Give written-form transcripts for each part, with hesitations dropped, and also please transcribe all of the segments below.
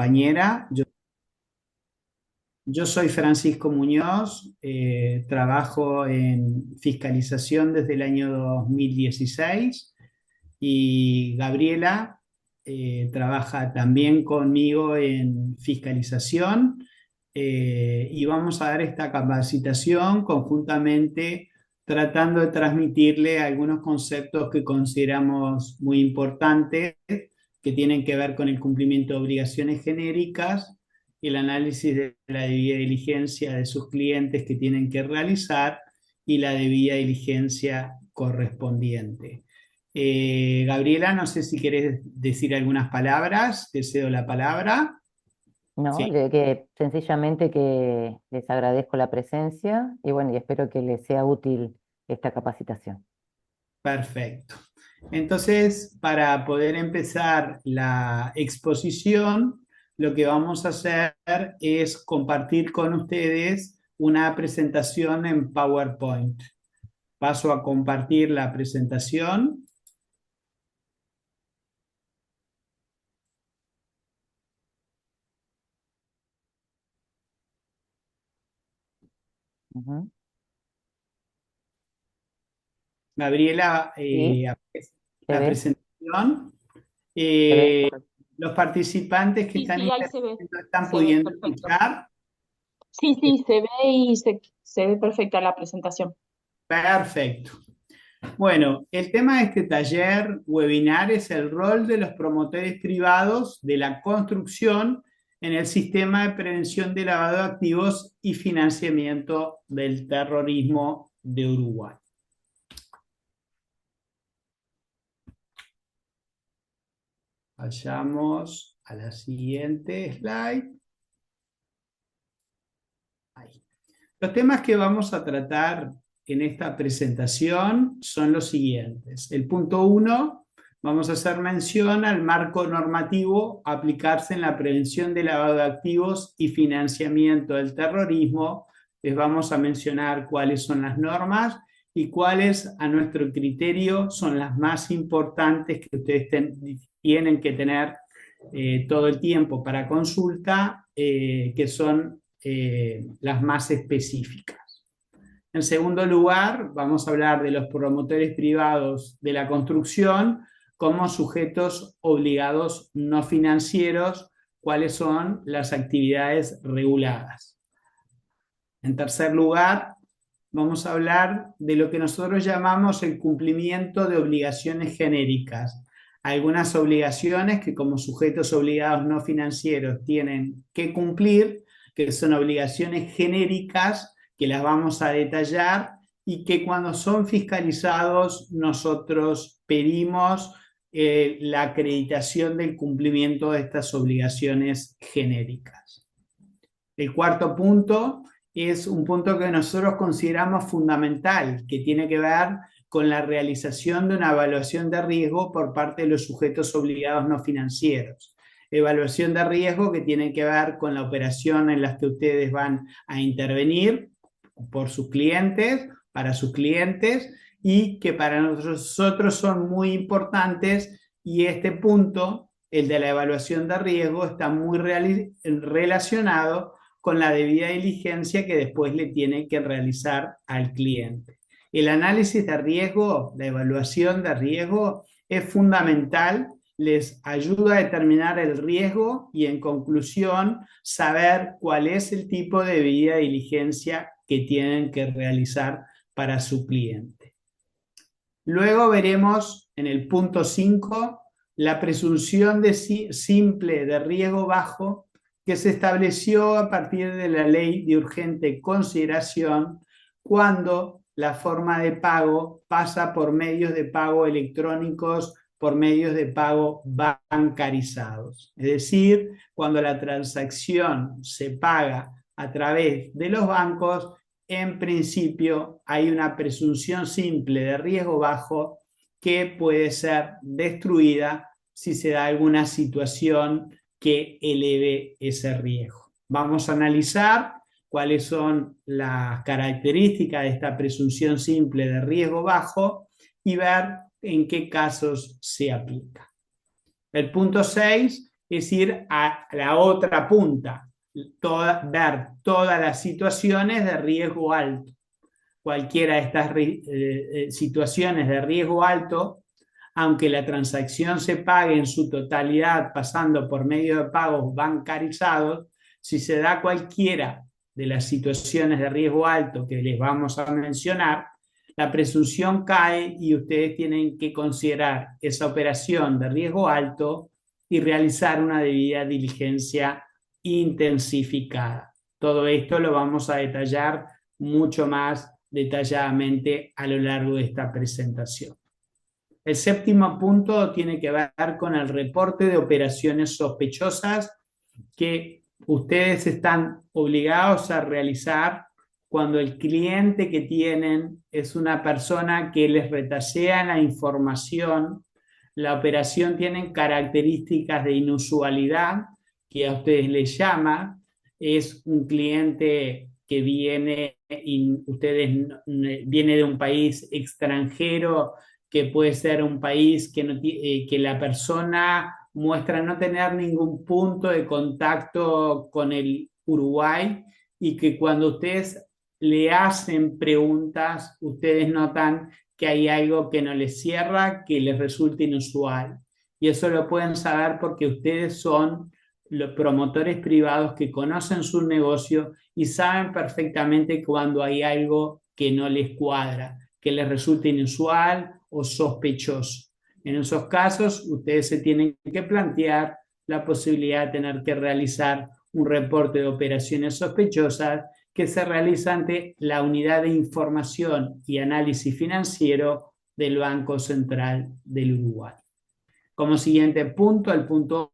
compañera. Yo soy Francisco Muñoz, trabajo en fiscalización desde el año 2016 y Gabriela trabaja también conmigo en fiscalización y vamos a dar esta capacitación conjuntamente tratando de transmitirle algunos conceptos que consideramos muy importantes que tienen que ver con el cumplimiento de obligaciones genéricas, el análisis de la debida diligencia de sus clientes que tienen que realizar y la debida diligencia correspondiente. Gabriela, no sé si querés decir algunas palabras, te cedo la palabra. No, Sí, que sencillamente que les agradezco la presencia y bueno, y espero que les sea útil esta capacitación. perfecto. Entonces, para poder empezar la exposición, lo que vamos a hacer es compartir con ustedes una presentación en PowerPoint. Paso a compartir la presentación. Ujú. Gabriela, Sí, se la ve, presentación. se ve Eh, correcto. los participantes que Sí, están sí, ahí interviniendo están se ve pudiendo perfecto. escuchar. Sí, sí, se ve y se ve perfecta la presentación. Perfecto. Bueno, el tema de este taller webinar es el rol de los promotores privados de la construcción en el sistema de prevención de lavado de activos y financiamiento del terrorismo de Uruguay. Vayamos a la siguiente slide. Ahí. Los temas que vamos a tratar en esta presentación son los siguientes. El punto 1, vamos a hacer mención al marco normativo a aplicarse en la prevención de lavado de activos y financiamiento del terrorismo. Les vamos a mencionar cuáles son las normas y cuáles a nuestro criterio son las más importantes que ustedes tienen que tener todo el tiempo para consulta, que son las más específicas. En segundo lugar, vamos a hablar de los promotores privados de la construcción como sujetos obligados no financieros, cuáles son las actividades reguladas. En tercer lugar, vamos a hablar de lo que nosotros llamamos el cumplimiento de obligaciones genéricas. Algunas obligaciones que como sujetos obligados no financieros tienen que cumplir, que son obligaciones genéricas que las vamos a detallar y que cuando son fiscalizados nosotros pedimos la acreditación del cumplimiento de estas obligaciones genéricas. El cuarto punto es un punto que nosotros consideramos fundamental, que tiene que ver con la realización de una evaluación de riesgo por parte de los sujetos obligados no financieros. Evaluación de riesgo que tiene que ver con la operación en la que ustedes van a intervenir por sus clientes, para sus clientes, y que para nosotros son muy importantes, y este punto, el de la evaluación de riesgo, está muy relacionado con la debida diligencia que después le tiene que realizar al cliente. El análisis de riesgo, la evaluación de riesgo es fundamental, les ayuda a determinar el riesgo y en conclusión saber cuál es el tipo de debida diligencia que tienen que realizar para su cliente. Luego veremos en el punto 5 la presunción de simple de riesgo bajo que se estableció a partir de la ley de urgente consideración cuando la forma de pago pasa por medios de pago electrónicos, por medios de pago bancarizados. Es decir, cuando la transacción se paga a través de los bancos, en principio hay una presunción simple de riesgo bajo que puede ser destruida si se da alguna situación que eleve ese riesgo. Vamos a analizar cuáles son las características de esta presunción simple de riesgo bajo y ver en qué casos se aplica. El punto 6 es ir a la otra punta, ver todas las situaciones de riesgo alto. Cualquiera de estas situaciones de riesgo alto, aunque la transacción se pague en su totalidad pasando por medio de pagos bancarizados, si se da cualquiera de las situaciones de riesgo alto que les vamos a mencionar, la presunción cae y ustedes tienen que considerar esa operación de riesgo alto y realizar una debida diligencia intensificada. Todo esto lo vamos a detallar mucho más detalladamente a lo largo de esta presentación. El séptimo punto tiene que ver con el reporte de operaciones sospechosas que ustedes están obligados a realizar cuando el cliente que tienen es una persona que les retasea la información. La operación tiene características de inusualidad que a ustedes les llama. Es un cliente que viene viene de un país extranjero, que puede ser un país que la persona muestra no tener ningún punto de contacto con el Uruguay y que cuando ustedes le hacen preguntas, ustedes notan que hay algo que no les cierra, que les resulta inusual. Y eso lo pueden saber porque ustedes son los promotores privados que conocen su negocio y saben perfectamente cuando hay algo que no les cuadra, que les resulta inusual o sospechoso. En esos casos, ustedes se tienen que plantear la posibilidad de tener que realizar un reporte de operaciones sospechosas que se realiza ante la Unidad de Información y Análisis Financiero del Banco Central del Uruguay. Como siguiente punto, el punto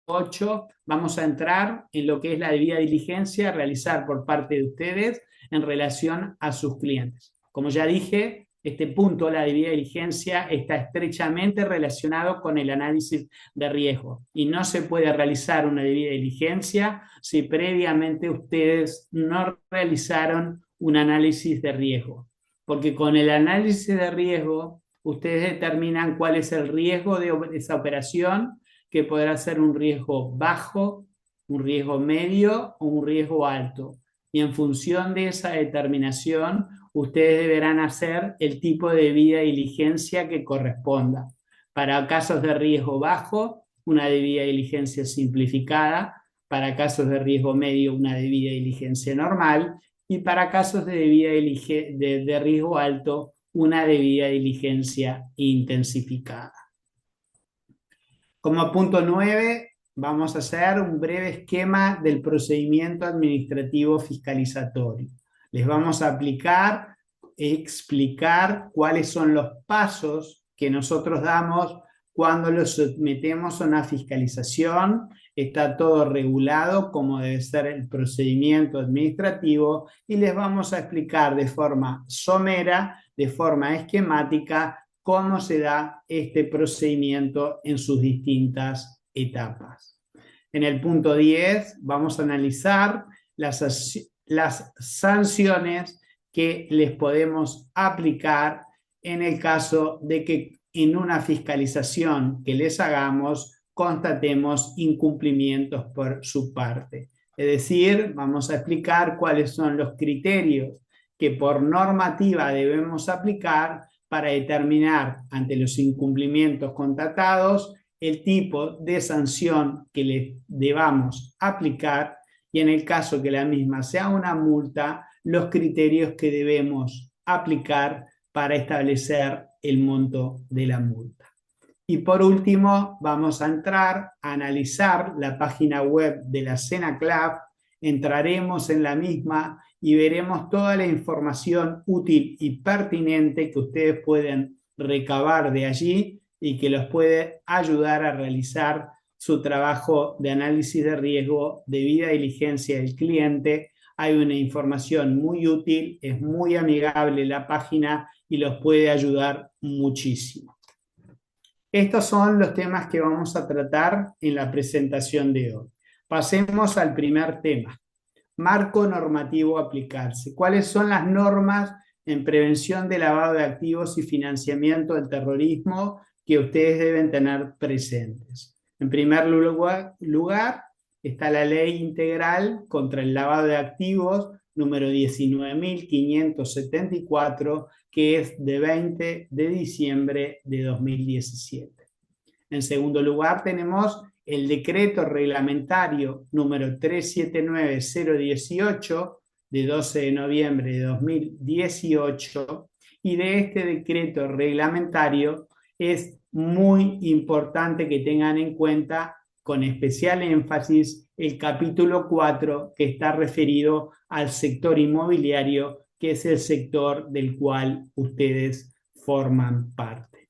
8, vamos a entrar en lo que es la debida diligencia a realizar por parte de ustedes en relación a sus clientes. Como ya dije, este punto, la debida diligencia, está estrechamente relacionado con el análisis de riesgo y no se puede realizar una debida diligencia si previamente ustedes no realizaron un análisis de riesgo, porque con el análisis de riesgo ustedes determinan cuál es el riesgo de esa operación, que podrá ser un riesgo bajo, un riesgo medio o un riesgo alto. Y en función de esa determinación, ustedes deberán hacer el tipo de debida diligencia que corresponda. Para casos de riesgo bajo, una debida diligencia simplificada. Para casos de riesgo medio, una debida diligencia normal. Y para casos de riesgo alto, una debida diligencia intensificada. Como punto 9, vamos a hacer un breve esquema del procedimiento administrativo fiscalizatorio. Les vamos a explicar cuáles son los pasos que nosotros damos cuando los sometemos a una fiscalización. Está todo regulado como debe ser el procedimiento administrativo y les vamos a explicar de forma somera, de forma esquemática, cómo se da este procedimiento en sus distintas etapas. En el punto 10 vamos a analizar las sanciones que les podemos aplicar en el caso de que en una fiscalización que les hagamos constatemos incumplimientos por su parte. Es decir, vamos a explicar cuáles son los criterios que por normativa debemos aplicar para determinar ante los incumplimientos constatados el tipo de sanción que les debamos aplicar y en el caso que la misma sea una multa, los criterios que debemos aplicar para establecer el monto de la multa. Y por último, vamos a entrar a analizar la página web de la CENACLAF, entraremos en la misma y veremos toda la información útil y pertinente que ustedes pueden recabar de allí y que los puede ayudar a realizar su trabajo de análisis de riesgo, debida diligencia del cliente. Hay una información muy útil, es muy amigable la página y los puede ayudar muchísimo. Estos son los temas que vamos a tratar en la presentación de hoy. Pasemos al primer tema. Marco normativo a aplicarse. ¿Cuáles son las normas en prevención de lavado de activos y financiamiento del terrorismo que ustedes deben tener presentes. En primer lugar está la Ley Integral contra el Lavado de Activos, número 19.574, que es de 20 de diciembre de 2017. En segundo lugar tenemos el decreto reglamentario número 379-018 de 12 de noviembre de 2018, y de este decreto reglamentario es muy importante que tengan en cuenta con especial énfasis el capítulo 4, que está referido al sector inmobiliario, que es el sector del cual ustedes forman parte.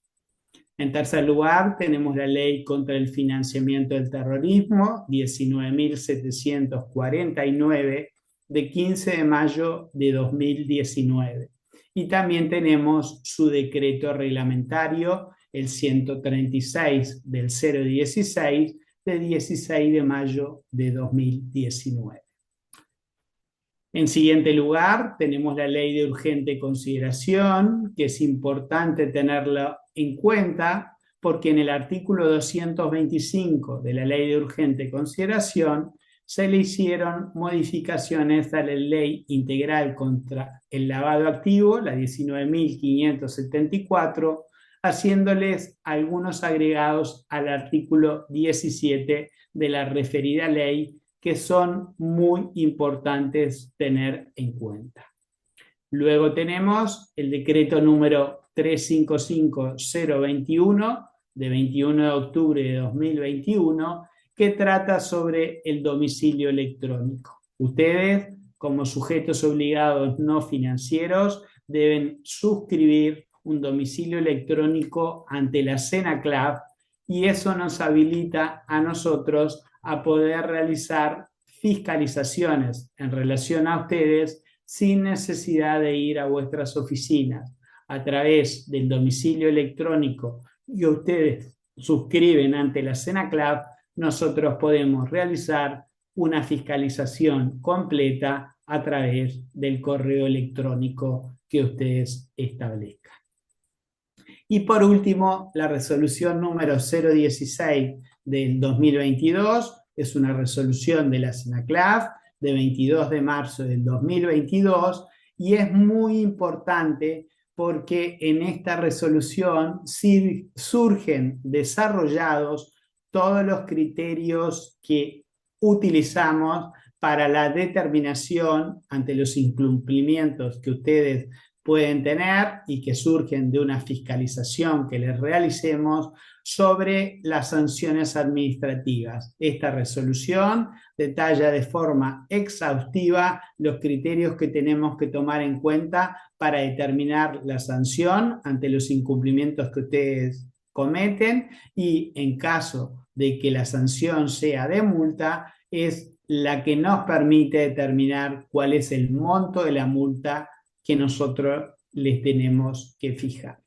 En tercer lugar, tenemos la Ley contra el Financiamiento del Terrorismo, 19.749, de 15 de mayo de 2019. Y también tenemos su decreto reglamentario, el 136 del 016, de 16 de mayo de 2019. En siguiente lugar, tenemos la Ley de Urgente Consideración, que es importante tenerla en cuenta porque en el artículo 225 de la Ley de Urgente Consideración se le hicieron modificaciones a la Ley Integral contra el Lavado de Activos, la 19.574, haciéndoles algunos agregados al artículo 17 de la referida ley, que son muy importantes tener en cuenta. Luego tenemos el decreto número 355-021 de 21 de octubre de 2021, que trata sobre el domicilio electrónico. Ustedes, como sujetos obligados no financieros, deben suscribir un domicilio electrónico ante la CENACLAF, y eso nos habilita a nosotros a poder realizar fiscalizaciones en relación a ustedes sin necesidad de ir a vuestras oficinas. A través del domicilio electrónico que ustedes suscriben ante la CENACLAF, nosotros podemos realizar una fiscalización completa a través del correo electrónico que ustedes establezcan. Y por último, la resolución número 016 del 2022 es una resolución de la CENACLAF de 22 de marzo del 2022, y es muy importante porque en esta resolución surgen desarrollados todos los criterios que utilizamos para la determinación ante los incumplimientos que ustedes pueden tener y que surgen de una fiscalización que les realicemos sobre las sanciones administrativas. Esta resolución detalla de forma exhaustiva los criterios que tenemos que tomar en cuenta para determinar la sanción ante los incumplimientos que ustedes cometen, y en caso de que la sanción sea de multa, es la que nos permite determinar cuál es el monto de la multa que nosotros les tenemos que fijar.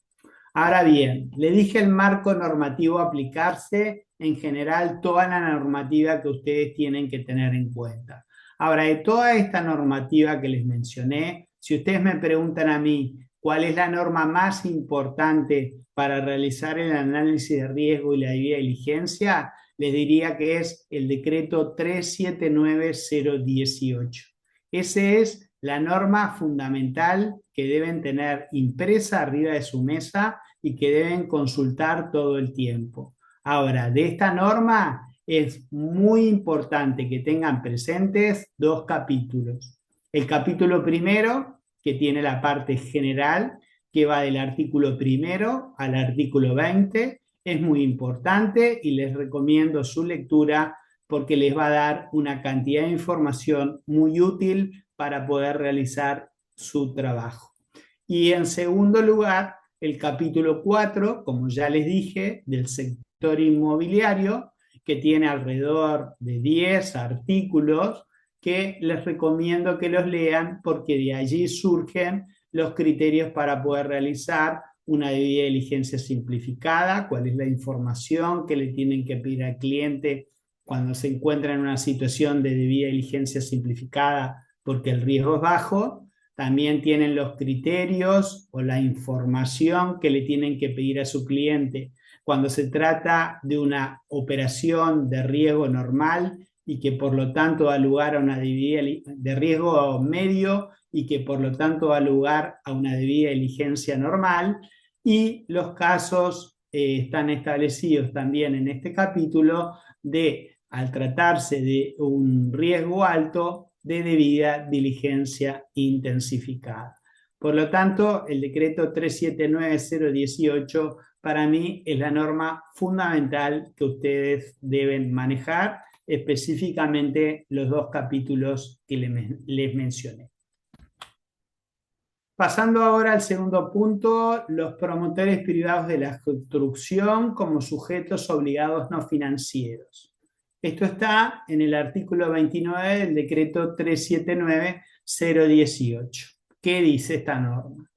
Ahora bien, le dije el marco normativo a aplicarse, en general toda la normativa que ustedes tienen que tener en cuenta. Ahora, de toda esta normativa que les mencioné, si ustedes me preguntan a mí cuál es la norma más importante para realizar el análisis de riesgo y la debida diligencia, les diría que es el decreto 379-018. Esa es la norma fundamental que deben tener impresa arriba de su mesa y que deben consultar todo el tiempo. Ahora, de esta norma es muy importante que tengan presentes dos capítulos. El capítulo primero, que tiene la parte general, que va del artículo primero al artículo 20, es muy importante y les recomiendo su lectura porque les va a dar una cantidad de información muy útil para poder realizar su trabajo. Y en segundo lugar, el capítulo 4, como ya les dije, del sector inmobiliario, que tiene alrededor de 10 artículos que les recomiendo que los lean porque de allí surgen los criterios para poder realizar una debida diligencia simplificada, cuál es la información que le tienen que pedir al cliente cuando se encuentra en una situación de debida diligencia simplificada porque el riesgo es bajo. También tienen los criterios o la información que le tienen que pedir a su cliente cuando se trata de una operación de riesgo normal y que por lo tanto da lugar a una debida de riesgo medio y que por lo tanto da lugar a una debida diligencia normal, y los casos están establecidos también en este capítulo de, al tratarse de un riesgo alto, de debida diligencia intensificada. Por lo tanto, el decreto 379-018 para mí es la norma fundamental que ustedes deben manejar, específicamente los dos capítulos que les mencioné. Pasando ahora al segundo punto, los promotores privados de la construcción como sujetos obligados no financieros. Esto está en el artículo 29 del decreto 379-018. ¿Qué dice esta norma?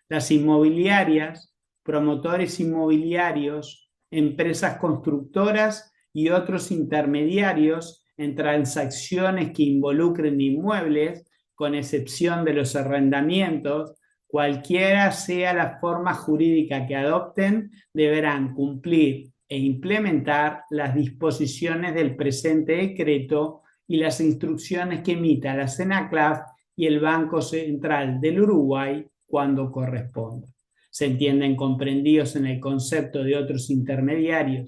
Las inmobiliarias, promotores inmobiliarios, empresas constructoras y otros intermediarios en transacciones que involucren inmuebles, con excepción de los arrendamientos, cualquiera sea la forma jurídica que adopten, deberán cumplir e implementar las disposiciones del presente decreto y las instrucciones que emita la CENACLAF y el Banco Central del Uruguay cuando corresponda. Se entienden comprendidos en el concepto de otros intermediarios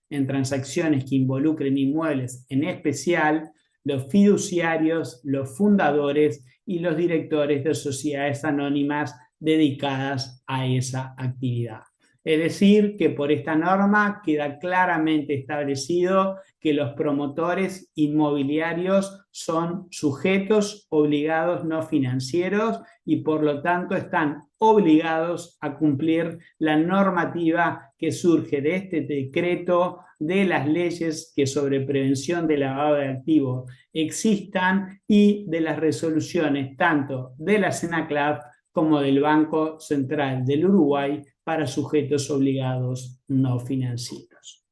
en transacciones que involucren inmuebles, en especial los fiduciarios, los fundadores y los directores de sociedades anónimas dedicadas a esa actividad. Es decir, que por esta norma queda claramente establecido que los promotores inmobiliarios son sujetos obligados no financieros y por lo tanto están obligados a cumplir la normativa que surge de este decreto, de las leyes que sobre prevención de lavado de activos existan y de las resoluciones tanto de la CENACLAF como del Banco Central del Uruguay para sujetos obligados no financieros.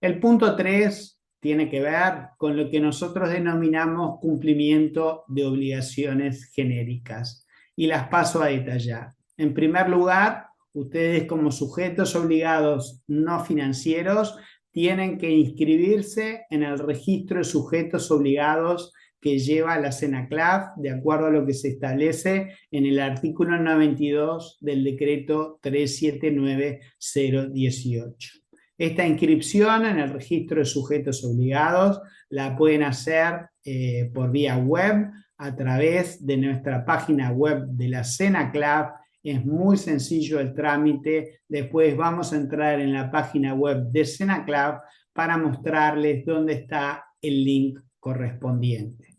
El punto 3 tiene que ver con lo que nosotros denominamos cumplimiento de obligaciones genéricas y las paso a detallar. En primer lugar, ustedes como sujetos obligados no financieros tienen que inscribirse en el registro de sujetos obligados que lleva la CENACLAF de acuerdo a lo que se establece en el artículo 92 del decreto 379-018. Esta inscripción en el registro de sujetos obligados la pueden hacer por vía web a través de nuestra página web de la CENACLAF. Es muy sencillo el trámite. Después vamos a entrar en la página web de CENACLAF para mostrarles dónde está el link correspondiente.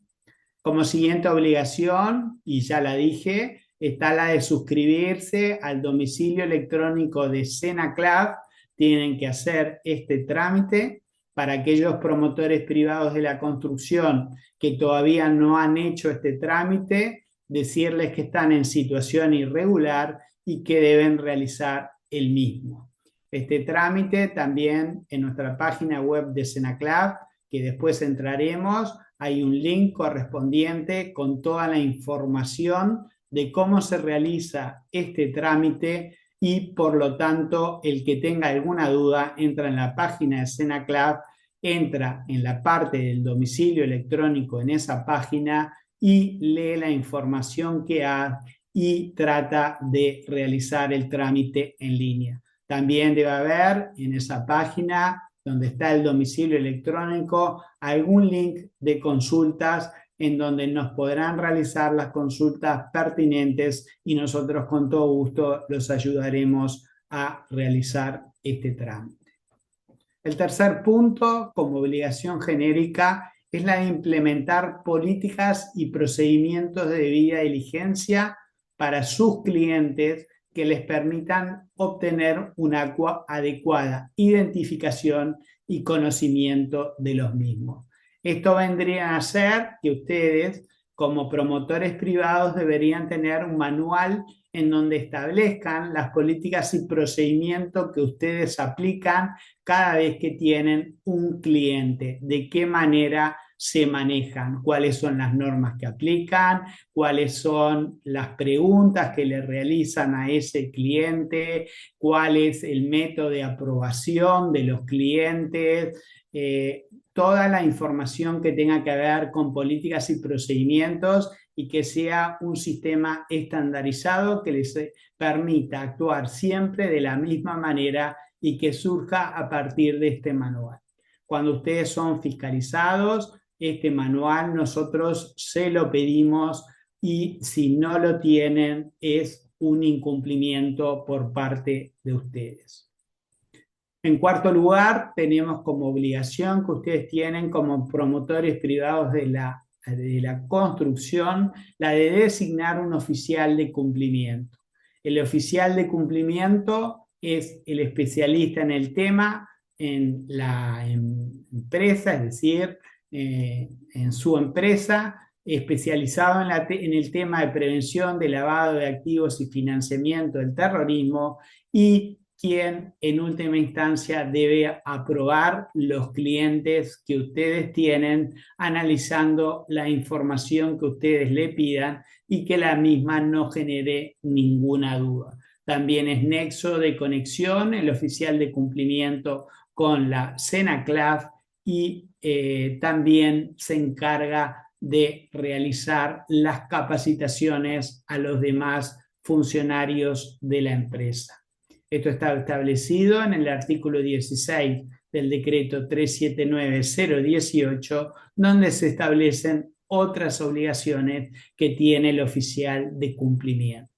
Como siguiente obligación, y ya la dije, está la de suscribirse al domicilio electrónico de CENACLAF. Tienen que hacer este trámite. Para aquellos promotores privados de la construcción que todavía no han hecho este trámite, decirles que están en situación irregular y que deben realizar el mismo. Este trámite también en nuestra página web de CENACLAF, que después entraremos, hay un link correspondiente con toda la información de cómo se realiza este trámite y por lo tanto el que tenga alguna duda entra en la página de CENACLAF, entra en la parte del domicilio electrónico en esa página y lee la información que hay y trata de realizar el trámite en línea. También debe haber en esa página donde está el domicilio electrónico algún link de consultas en donde nos podrán realizar las consultas pertinentes y nosotros con todo gusto los ayudaremos a realizar este trámite. El tercer punto, como obligación genérica, es la de implementar políticas y procedimientos de debida diligencia para sus clientes que les permitan obtener una adecuada identificación y conocimiento de los mismos. Esto vendría a ser que ustedes, como promotores privados, deberían tener un manual en donde establezcan las políticas y procedimientos que ustedes aplican cada vez que tienen un cliente, de qué manera se manejan, cuáles son las normas que aplican, cuáles son las preguntas que le realizan a ese cliente, cuál es el método de aprobación de los clientes, toda la información que tenga que ver con políticas y procedimientos y que sea un sistema estandarizado que les permita actuar siempre de la misma manera y que surja a partir de este manual. Cuando ustedes son fiscalizados, este manual nosotros se lo pedimos y si no lo tienen es un incumplimiento por parte de ustedes. En cuarto lugar, tenemos como obligación que ustedes tienen como promotores privados de la construcción, la de designar un oficial de cumplimiento. El oficial de cumplimiento es el especialista en el tema en la empresa, es decir, en su empresa, especializado en el tema de prevención de lavado de activos y financiamiento del terrorismo, y quien en última instancia debe aprobar los clientes que ustedes tienen, analizando la información que ustedes le pidan y que la misma no genere ninguna duda. También es nexo de conexión el oficial de cumplimiento con la CENACLAF y también se encarga de realizar las capacitaciones a los demás funcionarios de la empresa. Esto está establecido en el artículo 16 del decreto 379-018, donde se establecen otras obligaciones que tiene el oficial de cumplimiento.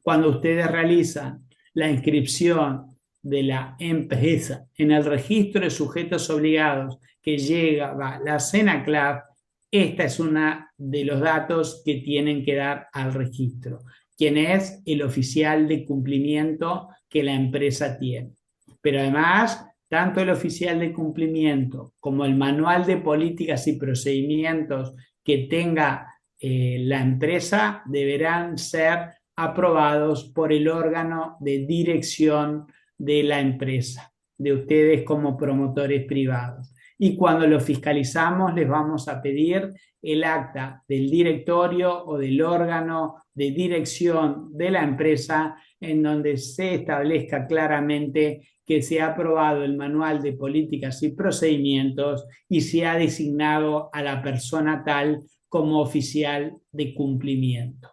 Cuando ustedes realizan la inscripción de la empresa en el registro de sujetos obligados que llega a la CENACLAF, esta es una de los datos que tienen que dar al registro, quien es el oficial de cumplimiento que la empresa tiene. Pero además, tanto el oficial de cumplimiento como el manual de políticas y procedimientos que tenga la empresa deberán ser aprobados por el órgano de dirección de la empresa, de ustedes como promotores privados. Y cuando lo fiscalizamos les vamos a pedir el acta del directorio o del órgano de dirección de la empresa en donde se establezca claramente que se ha aprobado el manual de políticas y procedimientos y se ha designado a la persona tal como oficial de cumplimiento.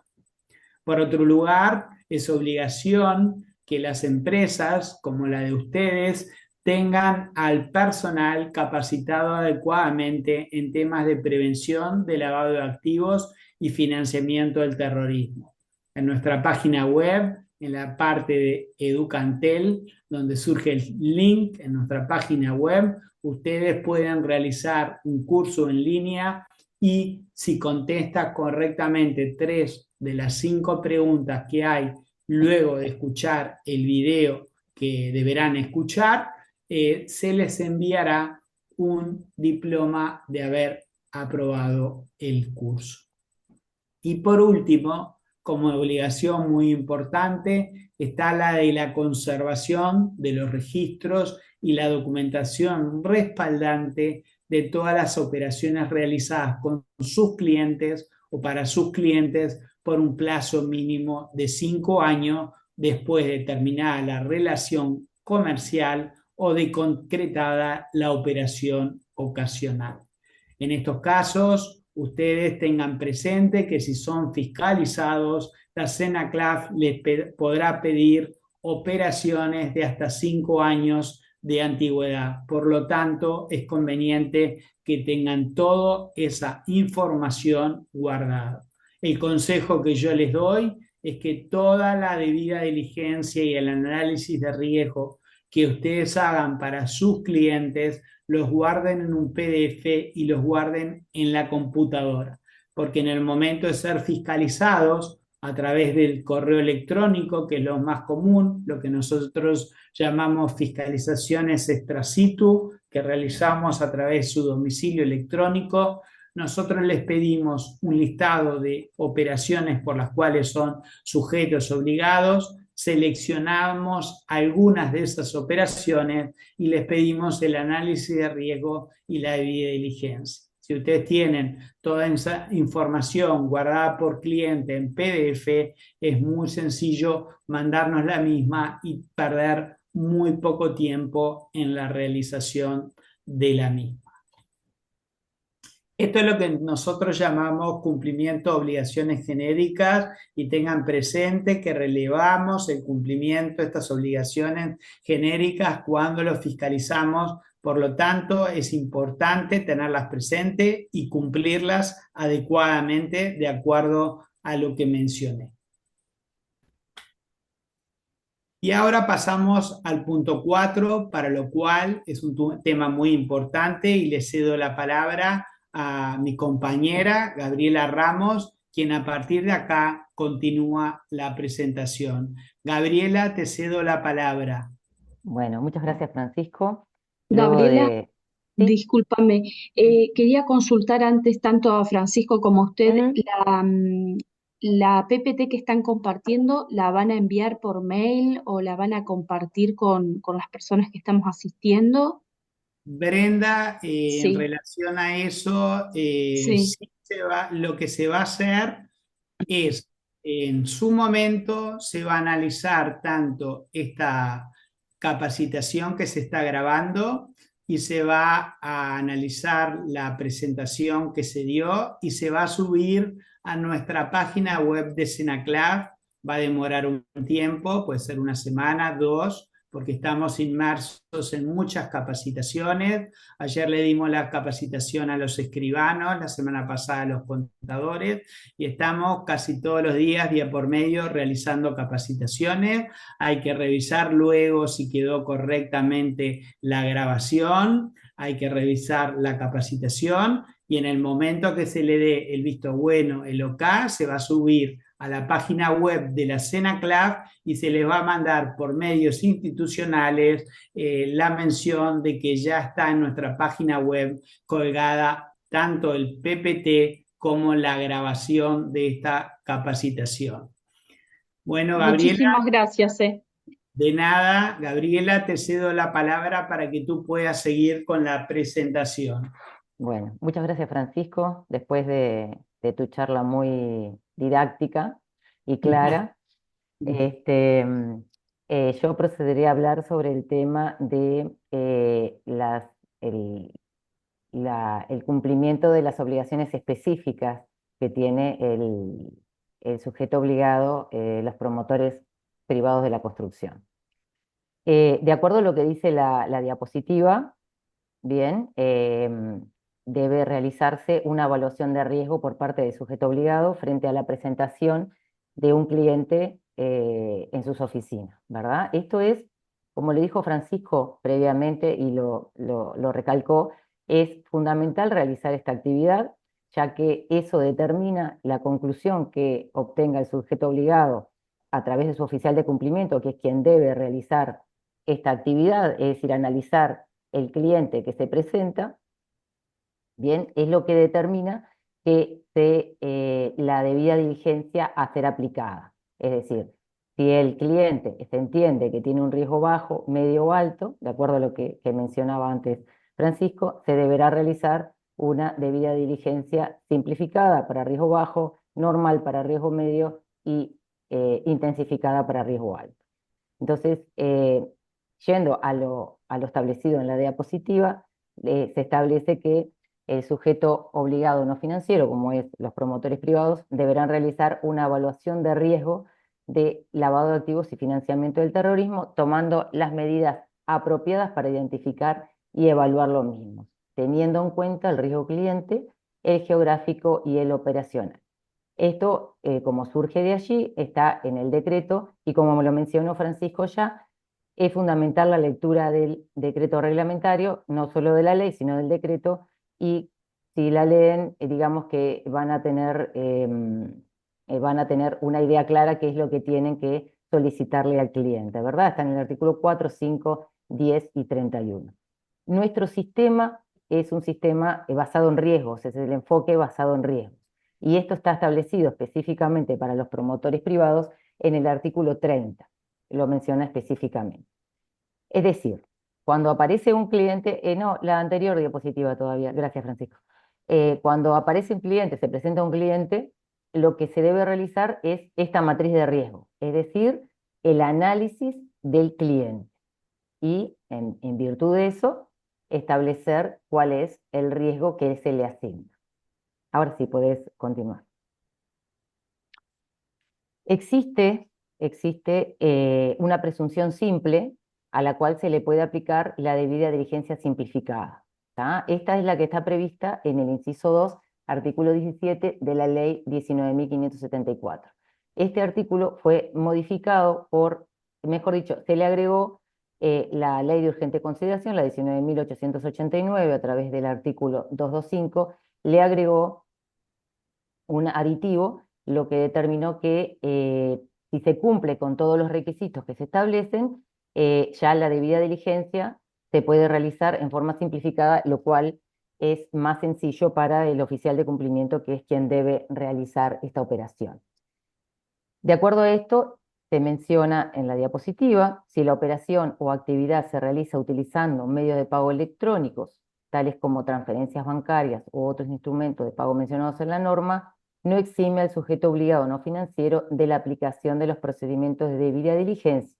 Por otro lugar, es obligación que las empresas, como la de ustedes, tengan al personal capacitado adecuadamente en temas de prevención de lavado de activos y financiamiento del terrorismo. En nuestra página web, en la parte de Educantel, donde surge el link en nuestra página web, ustedes pueden realizar un curso en línea y si contesta correctamente 3 de las 5 preguntas que hay luego de escuchar el video que deberán escuchar, se les enviará un diploma de haber aprobado el curso. Y por último, como obligación muy importante, está la de la conservación de los registros y la documentación respaldante de todas las operaciones realizadas con sus clientes o para sus clientes por un plazo mínimo de 5 años después de terminada la relación comercial o de concretada la operación ocasional. En estos casos, ustedes tengan presente que si son fiscalizados, la CENACLAF les podrá pedir operaciones de hasta 5 años de antigüedad. Por lo tanto, es conveniente que tengan toda esa información guardada. El consejo que yo les doy es que toda la debida diligencia y el análisis de riesgo que ustedes hagan para sus clientes los guarden en un PDF y los guarden en la computadora, porque en el momento de ser fiscalizados a través del correo electrónico, que es lo más común, lo que nosotros llamamos fiscalizaciones extra situ, que realizamos a través de su domicilio electrónico, nosotros les pedimos un listado de operaciones por las cuales son sujetos obligados, seleccionamos algunas de esas operaciones y les pedimos el análisis de riesgo y la debida diligencia. Si ustedes tienen toda esa información guardada por cliente en PDF, es muy sencillo mandarnos la misma y perder muy poco tiempo en la realización de la misma. Esto es lo que nosotros llamamos cumplimiento de obligaciones genéricas, y tengan presente que relevamos el cumplimiento de estas obligaciones genéricas cuando lo fiscalizamos. Por lo tanto, es importante tenerlas presentes y cumplirlas adecuadamente de acuerdo a lo que mencioné. Y ahora pasamos al punto 4, para lo cual es un tema muy importante, y le cedo la palabra a mi compañera Gabriela Ramos, quien a partir de acá continúa la presentación. Gabriela, te cedo la palabra. Bueno, muchas gracias, Francisco. Luego Gabriela, de... Sí. discúlpame, quería consultar antes tanto a Francisco como a usted, Ujú. la PPT que están compartiendo, ¿la van a enviar por mail o la van a compartir con las personas que estamos asistiendo? Brenda, en Sí, relación a eso, sí, sí lo que se va a hacer es, en su momento, se va a analizar tanto esta capacitación que se está grabando, y se va a analizar la presentación que se dio, y se va a subir a nuestra página web de Senaclaf. Va a demorar un tiempo, puede ser una semana, dos, porque estamos inmersos en muchas capacitaciones. Ayer le dimos la capacitación a los escribanos, la semana pasada a los contadores, y estamos casi todos los días, día por medio, realizando capacitaciones. Hay que revisar luego si quedó correctamente la grabación, hay que revisar la capacitación, y en el momento que se le dé el visto bueno, el OK, se va a subir a la página web de la Senaclaf, y se les va a mandar por medios institucionales la mención de que ya está en nuestra página web colgada tanto el PPT como la grabación de esta capacitación. Bueno, Gabriela, muchísimas gracias. de nada. Gabriela, te cedo la palabra para que tú puedas seguir con la presentación. Bueno, muchas gracias, Francisco. Después de tu charla muy didáctica y clara, este, yo procederé a hablar sobre el tema de el, el cumplimiento de las obligaciones específicas que tiene el sujeto obligado, los promotores privados de la construcción. De acuerdo a lo que dice la diapositiva, bien, debe realizarse una evaluación de riesgo por parte del sujeto obligado frente a la presentación de un cliente en sus oficinas, ¿verdad? Esto es, como le dijo Francisco previamente y lo recalcó, es fundamental realizar esta actividad, ya que eso determina la conclusión que obtenga el sujeto obligado a través de su oficial de cumplimiento, que es quien debe realizar esta actividad, es decir, analizar el cliente que se presenta, bien, es lo que determina que la debida diligencia a ser aplicada. Es decir, si el cliente se entiende que tiene un riesgo bajo, medio o alto, de acuerdo a lo que mencionaba antes Francisco, se deberá realizar una debida diligencia simplificada para riesgo bajo, normal para riesgo medio y intensificada para riesgo alto. Entonces, yendo a lo establecido en la diapositiva, se establece que el sujeto obligado no financiero, como es los promotores privados, deberán realizar una evaluación de riesgo de lavado de activos y financiamiento del terrorismo, tomando las medidas apropiadas para identificar y evaluar lo mismo, teniendo en cuenta el riesgo cliente, el geográfico y el operacional. Esto, como surge de allí, está en el decreto, y como lo mencionó Francisco ya, es fundamental la lectura del decreto reglamentario, no solo de la ley, sino del decreto, y si la leen, digamos que van a tener una idea clara qué es lo que tienen que solicitarle al cliente, ¿verdad? Está en el artículo 4, 5, 10 y 31. Nuestro sistema es un sistema basado en riesgos, es el enfoque basado en riesgos. Y esto está establecido específicamente para los promotores privados en el artículo 30, lo menciona específicamente. Es decir, cuando aparece un cliente, no, la anterior diapositiva todavía, gracias Francisco. cuando aparece un cliente, se presenta un cliente, lo que se debe realizar es esta matriz de riesgo, es decir, el análisis del cliente. Y en virtud de eso, establecer cuál es el riesgo que se le asigna. Ahora sí, podés continuar. Existe una presunción simple a la cual se le puede aplicar la debida diligencia simplificada. ¿Tá? Esta es la que está prevista en el inciso 2, artículo 17 de la ley 19.574. Este artículo fue modificado mejor dicho, se le agregó la ley de urgente consideración, la 19.889, a través del artículo 225, le agregó un aditivo, lo que determinó que si se cumple con todos los requisitos que se establecen, ya la debida diligencia se puede realizar en forma simplificada, lo cual es más sencillo para el oficial de cumplimiento, que es quien debe realizar esta operación. De acuerdo a esto, se menciona en la diapositiva, si la operación o actividad se realiza utilizando medios de pago electrónicos, tales como transferencias bancarias u otros instrumentos de pago mencionados en la norma, no exime al sujeto obligado no financiero de la aplicación de los procedimientos de debida diligencia,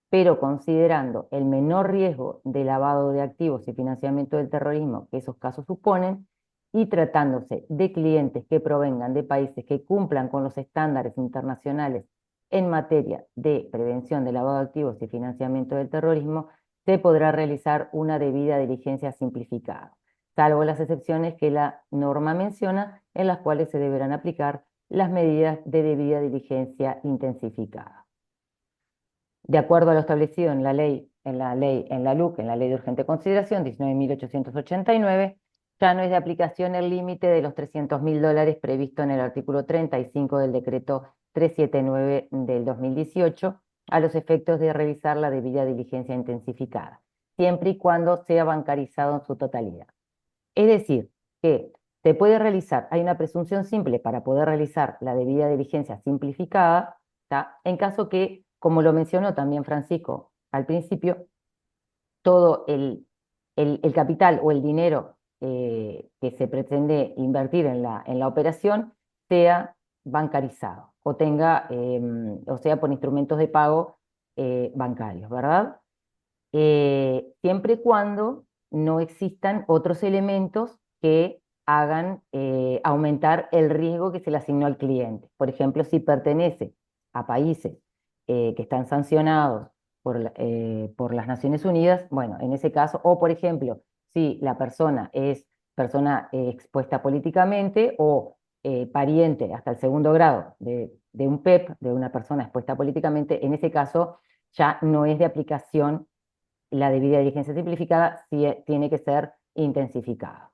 pero considerando el menor riesgo de lavado de activos y financiamiento del terrorismo que esos casos suponen, y tratándose de clientes que provengan de países que cumplan con los estándares internacionales en materia de prevención de lavado de activos y financiamiento del terrorismo, se podrá realizar una debida diligencia simplificada, salvo las excepciones que la norma menciona, en las cuales se deberán aplicar las medidas de debida diligencia intensificada. De acuerdo a lo establecido en la LUC, en la Ley de Urgente Consideración, 19.889, ya no es de aplicación el límite de los $300.000 previsto en el artículo 35 del decreto 379 del 2018, a los efectos de realizar la debida diligencia intensificada, siempre y cuando sea bancarizado en su totalidad. Es decir, que se puede realizar, hay una presunción simple para poder realizar la debida diligencia simplificada, ¿tá? En caso que, como lo mencionó también Francisco al principio, todo el capital o el dinero que se pretende invertir en la operación sea bancarizado o o sea por instrumentos de pago bancarios, ¿verdad? Siempre y cuando no existan otros elementos que hagan aumentar el riesgo que se le asignó al cliente. Por ejemplo, si pertenece a países que están sancionados por las Naciones Unidas, bueno, en ese caso, o por ejemplo, si la persona es persona expuesta políticamente o pariente hasta el segundo grado de un PEP, de una persona expuesta políticamente, en ese caso ya no es de aplicación la debida diligencia simplificada, tiene que ser intensificada.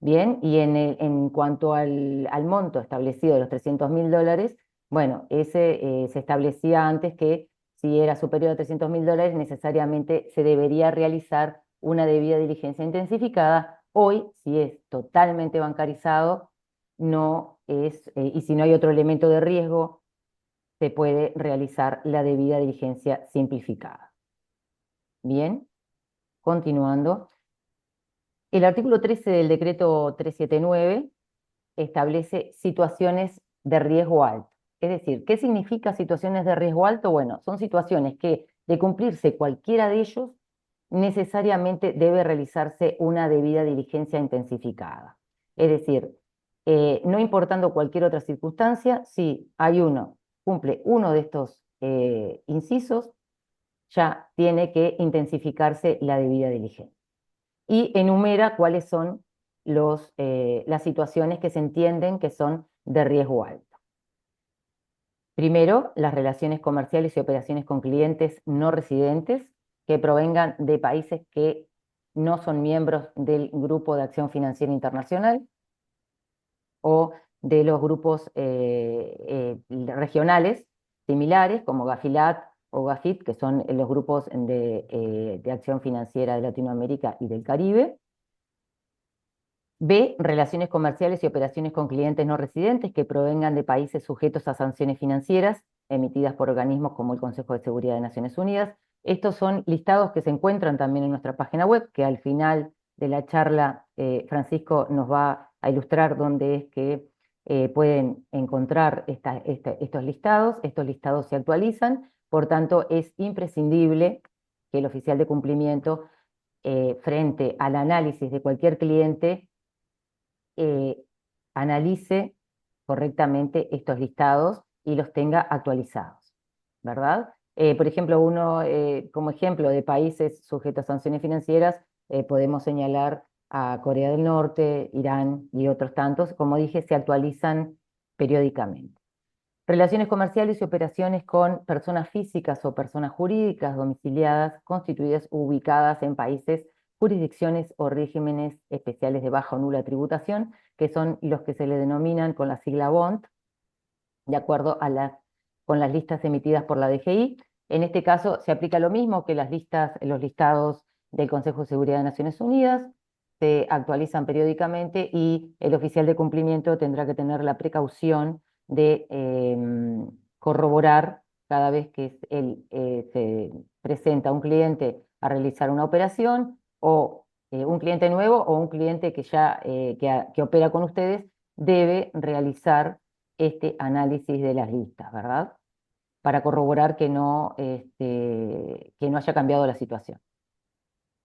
Bien, y en cuanto al monto establecido de los $300.000, bueno, ese se establecía antes que si era superior a $300.000, necesariamente se debería realizar una debida diligencia intensificada. Hoy, si es totalmente bancarizado, no es, y si no hay otro elemento de riesgo, se puede realizar la debida diligencia simplificada. Bien, continuando. El artículo 13 del decreto 379 establece situaciones de riesgo alto. Es decir, ¿qué significa situaciones de riesgo alto? Bueno, son situaciones que, de cumplirse cualquiera de ellos, necesariamente debe realizarse una debida diligencia intensificada. Es decir, no importando cualquier otra circunstancia, si cumple uno de estos incisos, ya tiene que intensificarse la debida diligencia. Y enumera cuáles son las situaciones que se entienden que son de riesgo alto. Primero, las relaciones comerciales y operaciones con clientes no residentes que provengan de países que no son miembros del Grupo de Acción Financiera Internacional o de los grupos regionales similares como Gafilat o Gafit, que son los grupos de acción financiera de Latinoamérica y del Caribe. B, relaciones comerciales y operaciones con clientes no residentes que provengan de países sujetos a sanciones financieras emitidas por organismos como el Consejo de Seguridad de Naciones Unidas. Estos son listados que se encuentran también en nuestra página web, que al final de la charla Francisco nos va a ilustrar dónde es que pueden encontrar estos listados. Estos listados se actualizan, por tanto es imprescindible que el oficial de cumplimiento, frente al análisis de cualquier cliente, analice correctamente estos listados y los tenga actualizados, ¿verdad? Por ejemplo, como ejemplo de países sujetos a sanciones financieras, podemos señalar a Corea del Norte, Irán y otros tantos. Como dije, se actualizan periódicamente. Relaciones comerciales y operaciones con personas físicas o personas jurídicas domiciliadas, constituidas o ubicadas en países, jurisdicciones o regímenes especiales de baja o nula tributación, que son los que se le denominan con la sigla BONT, de acuerdo con las listas emitidas por la DGI. En este caso se aplica lo mismo que los listados del Consejo de Seguridad de Naciones Unidas, se actualizan periódicamente y el oficial de cumplimiento tendrá que tener la precaución de corroborar cada vez que se presenta un cliente a realizar una operación, o un cliente nuevo o un cliente que ya que opera con ustedes, debe realizar este análisis de las listas, ¿verdad? Para corroborar que no haya cambiado la situación.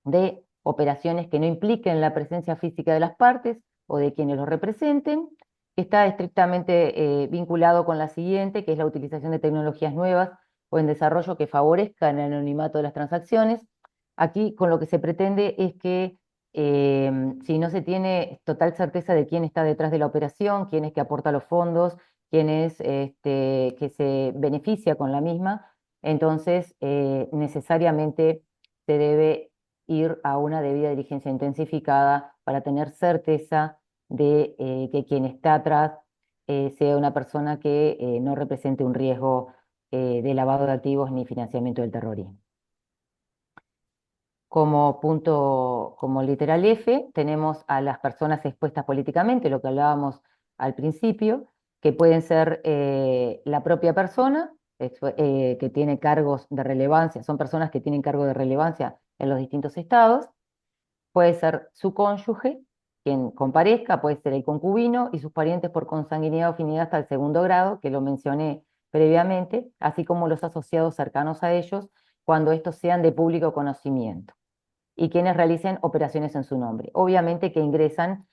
De operaciones que no impliquen la presencia física de las partes o de quienes los representen, que está estrictamente vinculado con la siguiente, que es la utilización de tecnologías nuevas o en desarrollo que favorezcan el anonimato de las transacciones. Aquí con lo que se pretende es que si no se tiene total certeza de quién está detrás de la operación, quién es que aporta los fondos, quién es que se beneficia con la misma, entonces necesariamente se debe ir a una debida diligencia intensificada para tener certeza de que quien está atrás sea una persona que no represente un riesgo de lavado de activos ni financiamiento del terrorismo. Como literal F, tenemos a las personas expuestas políticamente, lo que hablábamos al principio, que pueden ser la propia persona, que tiene cargos de relevancia, son personas que tienen cargo de relevancia en los distintos estados. Puede ser su cónyuge, quien comparezca, puede ser el concubino y sus parientes por consanguinidad o afinidad hasta el segundo grado, que lo mencioné previamente, así como los asociados cercanos a ellos, cuando estos sean de público conocimiento, y quienes realicen operaciones en su nombre. Obviamente que ingresan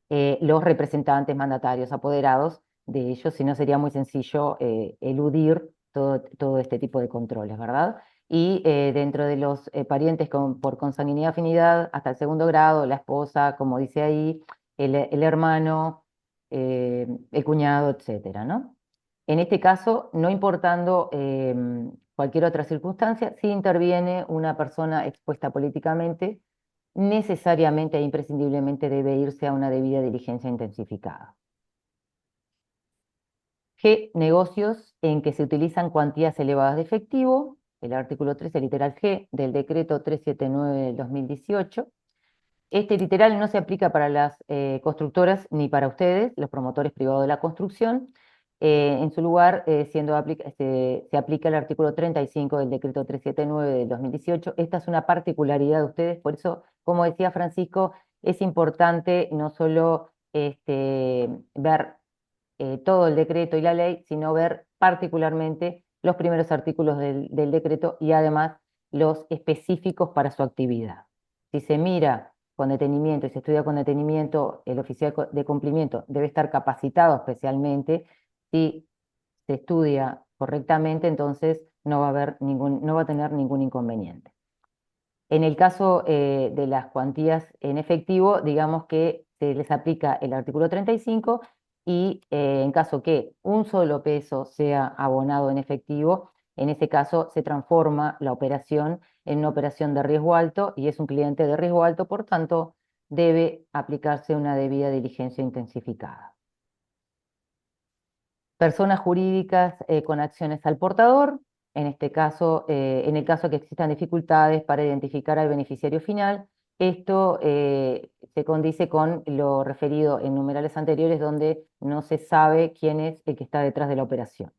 los representantes mandatarios apoderados de ellos, si no sería muy sencillo eludir todo este tipo de controles, ¿verdad? Y dentro de los parientes por consanguinidad afinidad hasta el segundo grado, la esposa, como dice ahí, el hermano, el cuñado, etcétera, ¿no? En este caso, no importando cualquier otra circunstancia, si interviene una persona expuesta políticamente, necesariamente e imprescindiblemente debe irse a una debida diligencia intensificada. G, negocios en que se utilizan cuantías elevadas de efectivo, el artículo 13, literal G, del decreto 379 del 2018. Este literal no se aplica para las constructoras ni para ustedes, los promotores privados de la construcción. En su lugar, se aplica el artículo 35 del decreto 379 del 2018. Esta es una particularidad de ustedes, por eso, como decía Francisco, es importante no solo ver todo el decreto y la ley, sino ver particularmente los primeros artículos del decreto y además los específicos para su actividad. Si se mira con detenimiento y se estudia con detenimiento, el oficial de cumplimiento debe estar capacitado especialmente. Si se estudia correctamente, entonces no va a tener ningún inconveniente. En el caso de las cuantías en efectivo, digamos que se les aplica el artículo 35 y en caso que un solo peso sea abonado en efectivo, en ese caso se transforma la operación en una operación de riesgo alto y es un cliente de riesgo alto, por tanto, debe aplicarse una debida diligencia intensificada. Personas jurídicas con acciones al portador, en este caso, en el caso que existan dificultades para identificar al beneficiario final, esto se condice con lo referido en numerales anteriores, donde no se sabe quién es el que está detrás de la operación,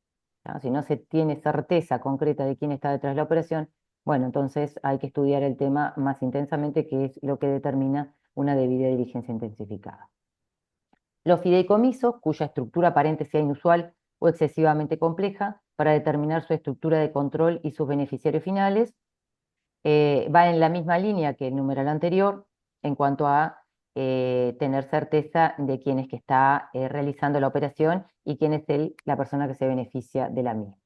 ¿no? Si no se tiene certeza concreta de quién está detrás de la operación, bueno, entonces hay que estudiar el tema más intensamente, que es lo que determina una debida diligencia intensificada. Los fideicomisos, cuya estructura aparente sea inusual o excesivamente compleja para determinar su estructura de control y sus beneficiarios finales, va en la misma línea que el numeral anterior en cuanto a tener certeza de quién es que está realizando la operación y quién es la persona que se beneficia de la misma.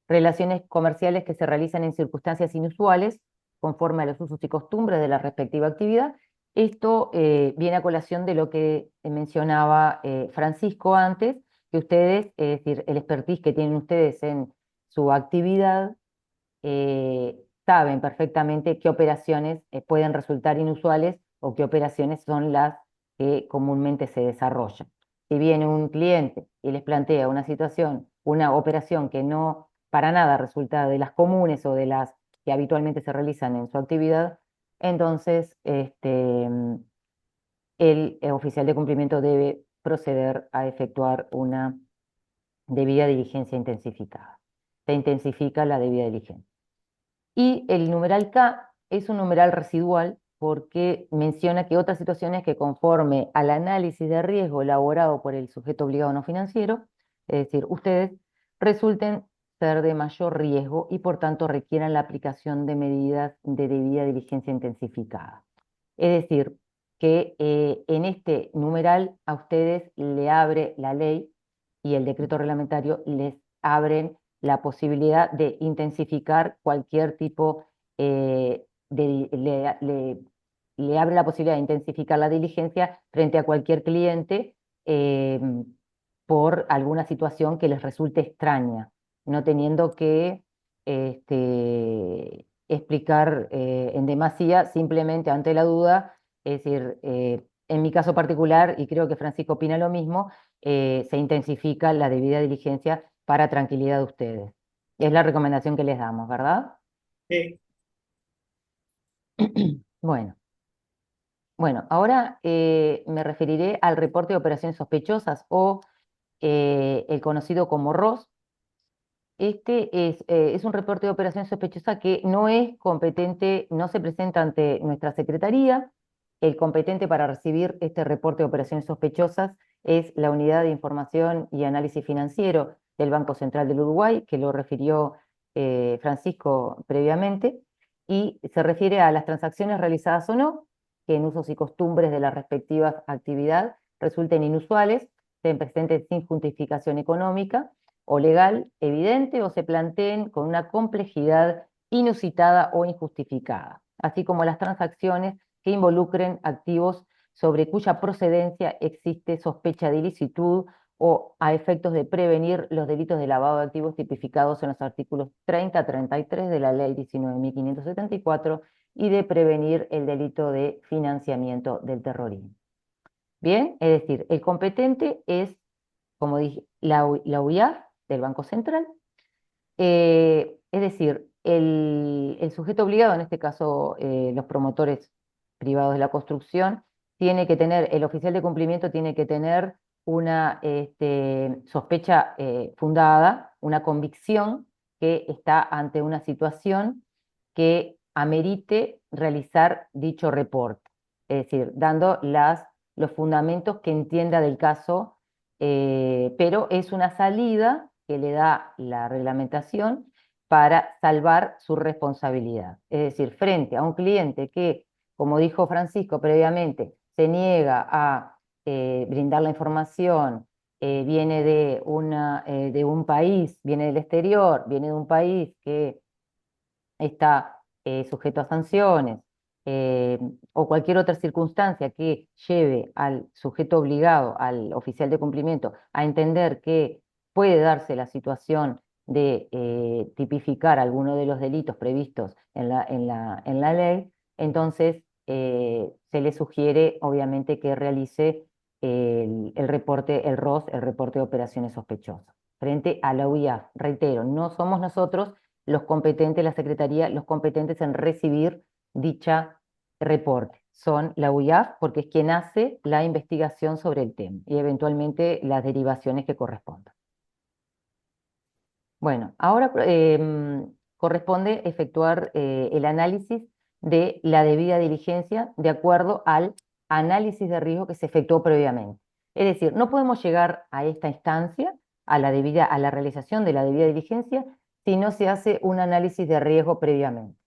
Relaciones comerciales que se realizan en circunstancias inusuales, conforme a los usos y costumbres de la respectiva actividad. Esto viene a colación de lo que mencionaba Francisco antes, que ustedes, es decir, el expertise que tienen ustedes en su actividad, saben perfectamente qué operaciones pueden resultar inusuales o qué operaciones son las que comúnmente se desarrollan. Si viene un cliente y les plantea una situación, una operación que no para nada resulta de las comunes o de las que habitualmente se realizan en su actividad, entonces el oficial de cumplimiento debe proceder a efectuar una debida diligencia intensificada. Se intensifica la debida diligencia. Y el numeral K es un numeral residual porque menciona que otras situaciones que conforme al análisis de riesgo elaborado por el sujeto obligado no financiero, es decir, ustedes, resulten ser de mayor riesgo y por tanto requieran la aplicación de medidas de debida diligencia intensificada. Es decir, que en este numeral a ustedes le abre la ley y el decreto reglamentario les abren la posibilidad de intensificar cualquier tipo le abre la posibilidad de intensificar la diligencia frente a cualquier cliente eh, por alguna situación que les resulte extraña, no teniendo que explicar en demasía, simplemente ante la duda, es decir, en mi caso particular, y creo que Francisco opina lo mismo, se intensifica la debida diligencia para tranquilidad de ustedes. Es la recomendación que les damos, ¿verdad? Sí. Bueno, ahora me referiré al reporte de operaciones sospechosas o el conocido como ROS. Este es un reporte de operaciones sospechosas que no es competente, no se presenta ante nuestra secretaría. El competente para recibir este reporte de operaciones sospechosas es la Unidad de Información y Análisis Financiero del Banco Central del Uruguay, que lo refirió Francisco previamente, y se refiere a las transacciones realizadas o no, que en usos y costumbres de la respectiva actividad resulten inusuales, se presenten sin justificación económica o legal evidente o se planteen con una complejidad inusitada o injustificada, así como las transacciones que involucren activos sobre cuya procedencia existe sospecha de ilicitud o a efectos de prevenir los delitos de lavado de activos tipificados en los artículos 30 a 33 de la Ley 19.574 y de prevenir el delito de financiamiento del terrorismo. Bien, es decir, el competente es, como dije, la UIAF del Banco Central, es decir, el sujeto obligado, en este caso los promotores privados de la construcción, tiene que tener, el oficial de cumplimiento tiene que tener una sospecha fundada, una convicción que está ante una situación que amerite realizar dicho reporte, es decir, dando los fundamentos que entienda del caso, pero es una salida que le da la reglamentación para salvar su responsabilidad. Es decir, frente a un cliente que, como dijo Francisco previamente, se niega a brindar la información, viene de un país, viene del exterior, viene de un país que está sujeto a sanciones o cualquier otra circunstancia que lleve al sujeto obligado, al oficial de cumplimiento, a entender que puede darse la situación de tipificar alguno de los delitos previstos en la ley, entonces se le sugiere obviamente que realice el reporte, el ROS, el reporte de operaciones sospechosas. Frente a la UIAF, reitero, no somos nosotros los competentes, la Secretaría, los competentes en recibir dicha reporte. Son la UIAF porque es quien hace la investigación sobre el tema y eventualmente las derivaciones que correspondan. Bueno, ahora corresponde efectuar el análisis de la debida diligencia de acuerdo al análisis de riesgo que se efectuó previamente. Es decir, no podemos llegar a esta instancia, a la realización de la debida diligencia, si no se hace un análisis de riesgo previamente.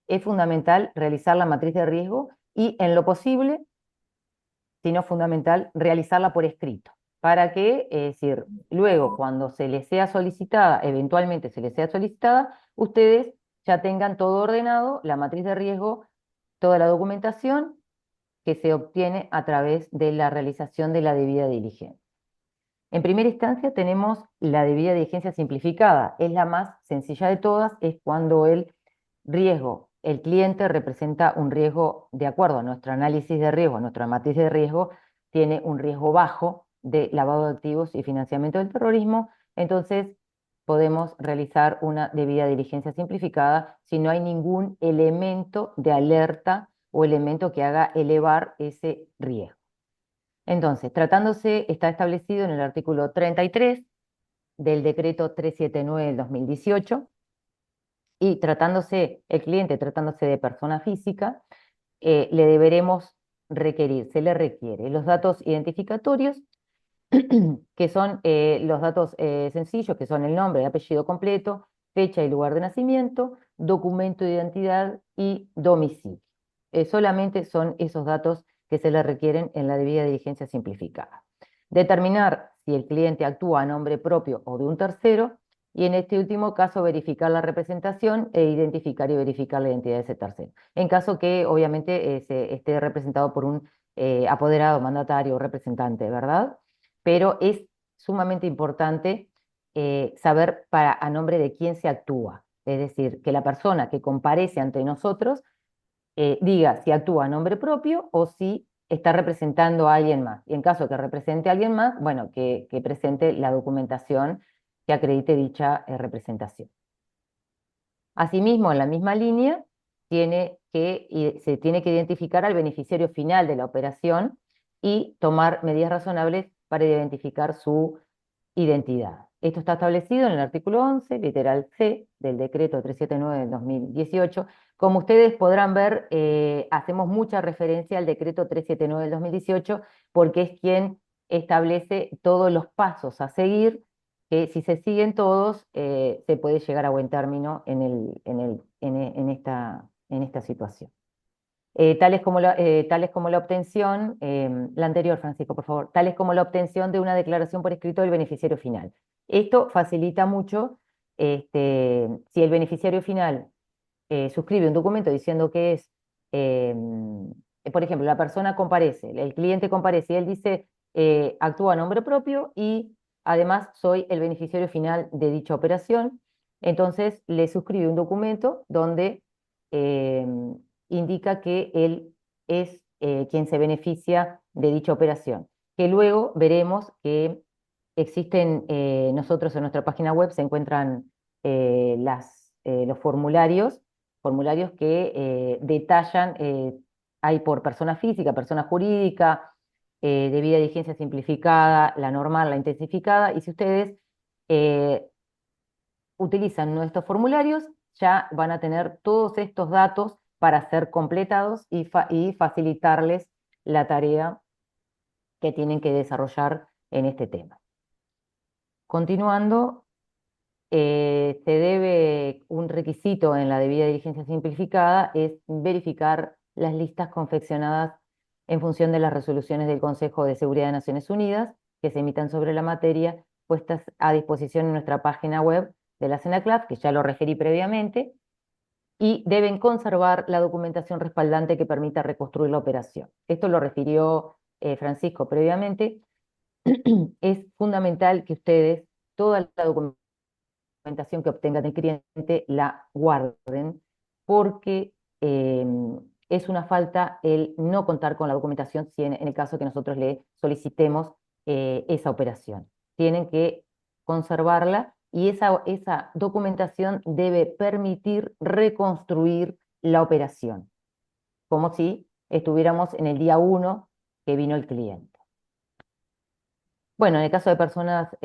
Es fundamental realizar la matriz de riesgo y, en lo posible, si no fundamental, realizarla por escrito, para que, es decir, luego cuando se les sea solicitada, eventualmente se les sea solicitada, ustedes ya tengan todo ordenado, la matriz de riesgo, toda la documentación que se obtiene a través de la realización de la debida diligencia. En primera instancia tenemos la debida diligencia simplificada, es la más sencilla de todas, es cuando el riesgo, el cliente representa un riesgo, de acuerdo a nuestro análisis de riesgo, a nuestra matriz de riesgo, tiene un riesgo bajo de lavado de activos y financiamiento del terrorismo, entonces podemos realizar una debida diligencia simplificada si no hay ningún elemento de alerta o elemento que haga elevar ese riesgo. Entonces, está establecido en el artículo 33 del decreto 379 del 2018, y el cliente tratándose de persona física, le deberemos requerir, se le requiere los datos identificatorios, que son los datos sencillos, que son el nombre y apellido completo, fecha y lugar de nacimiento, documento de identidad y domicilio. Solamente son esos datos que se le requieren en la debida diligencia simplificada. Determinar si el cliente actúa a nombre propio o de un tercero, y en este último caso verificar la representación e identificar y verificar la identidad de ese tercero. En caso que obviamente se esté representado por un apoderado, mandatario o representante, ¿verdad? Pero es sumamente importante saber a nombre de quién se actúa. Es decir, que la persona que comparece ante nosotros diga si actúa a nombre propio o si está representando a alguien más. Y en caso que represente a alguien más, bueno, que presente la documentación que acredite dicha representación. Asimismo, en la misma línea, se tiene que identificar al beneficiario final de la operación y tomar medidas razonables para identificar su identidad. Esto está establecido en el artículo 11, literal C, del decreto 379 del 2018. Como ustedes podrán ver, hacemos mucha referencia al decreto 379 del 2018 porque es quien establece todos los pasos a seguir, que si se siguen todos, se puede llegar a buen término en esta situación. Tales como la obtención, la anterior, Francisco, por favor, tales como la obtención de una declaración por escrito del beneficiario final. Esto facilita mucho si el beneficiario final suscribe un documento diciendo que es, por ejemplo, la persona comparece, el cliente comparece y él dice, actúa a nombre propio y además soy el beneficiario final de dicha operación, entonces le suscribe un documento donde indica que él es quien se beneficia de dicha operación. Que luego veremos que existen, nosotros en nuestra página web se encuentran los formularios que detallan, hay por persona física, persona jurídica, debida diligencia simplificada, la normal, la intensificada, y si ustedes utilizan nuestros formularios, ya van a tener todos estos datos para ser completados y facilitarles la tarea que tienen que desarrollar en este tema. Continuando, se debe, un requisito en la debida diligencia simplificada es verificar las listas confeccionadas en función de las resoluciones del Consejo de Seguridad de Naciones Unidas que se emitan sobre la materia, puestas a disposición en nuestra página web de la CENACLAF, que ya lo referí previamente, y deben conservar la documentación respaldante que permita reconstruir la operación. Esto lo refirió Francisco previamente. Es fundamental que ustedes, toda la documentación que obtengan del cliente, la guarden, porque es una falta el no contar con la documentación si en el caso que nosotros le solicitemos esa operación. Tienen que conservarla y esa documentación debe permitir reconstruir la operación, como si estuviéramos en el día 1 que vino el cliente. Bueno, en el caso de personas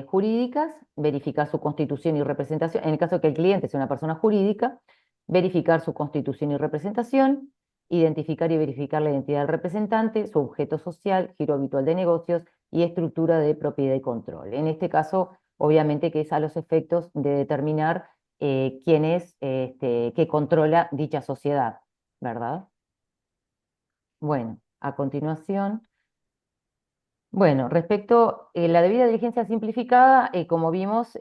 jurídicas, verificar su constitución y representación. En el caso de que el cliente sea una persona jurídica, verificar su constitución y representación, identificar y verificar la identidad del representante, su objeto social, giro habitual de negocios, y estructura de propiedad y control. En este caso, obviamente que es a los efectos de determinar quién es que controla dicha sociedad, ¿verdad? Bueno, a continuación, bueno, respecto a la debida diligencia simplificada, como vimos,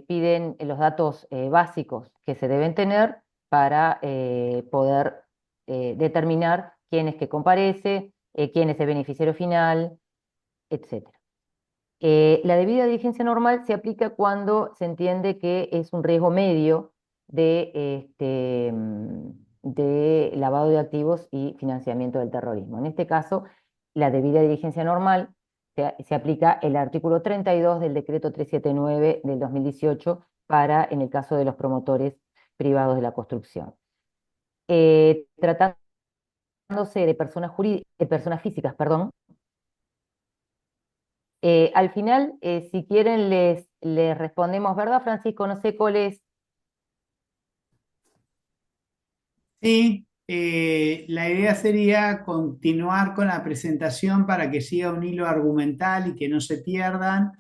piden los datos básicos que se deben tener para poder determinar quién es que comparece, quién es el beneficiario final, etc. La debida diligencia normal se aplica cuando se entiende que es un riesgo medio de lavado de activos y financiamiento del terrorismo. En este caso, la debida diligencia normal se aplica el artículo 32 del decreto 379 del 2018 para, en el caso de los promotores privados de la construcción. Tratándose de personas físicas, perdón, al final, si quieren, les respondemos, ¿verdad, Francisco? No sé cuál es. Sí, la idea sería continuar con la presentación para que siga un hilo argumental y que no se pierdan.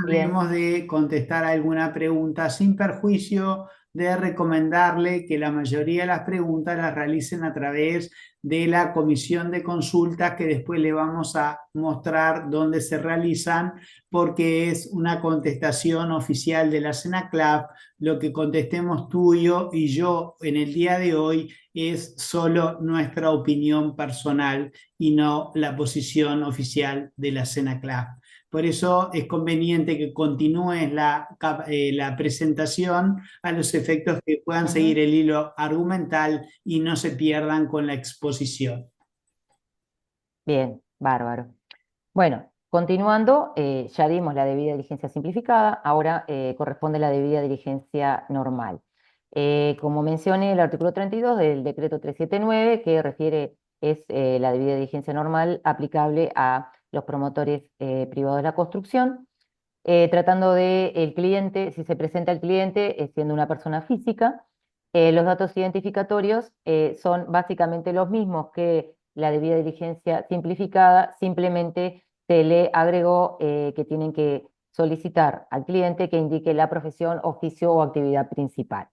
Bien, Vemos de contestar alguna pregunta sin perjuicio de recomendarle que la mayoría de las preguntas las realicen a través de la comisión de consultas que después le vamos a mostrar dónde se realizan porque es una contestación oficial de la CENACLAP. Lo que contestemos tuyo y yo en el día de hoy es solo nuestra opinión personal y no la posición oficial de la CENACLAP. Por eso es conveniente que continúes la presentación a los efectos que puedan seguir el hilo argumental y no se pierdan con la exposición. bien, bárbaro. Bueno, continuando, ya dimos la debida diligencia simplificada, ahora corresponde la debida diligencia normal. Como mencioné, el artículo 32 del decreto 379, que refiere, es la debida diligencia normal aplicable a los promotores privados de la construcción, tratando de el cliente, si se presenta el cliente siendo una persona física, los datos identificatorios son básicamente los mismos que la debida diligencia simplificada, simplemente se le agregó que tienen que solicitar al cliente que indique la profesión, oficio o actividad principal.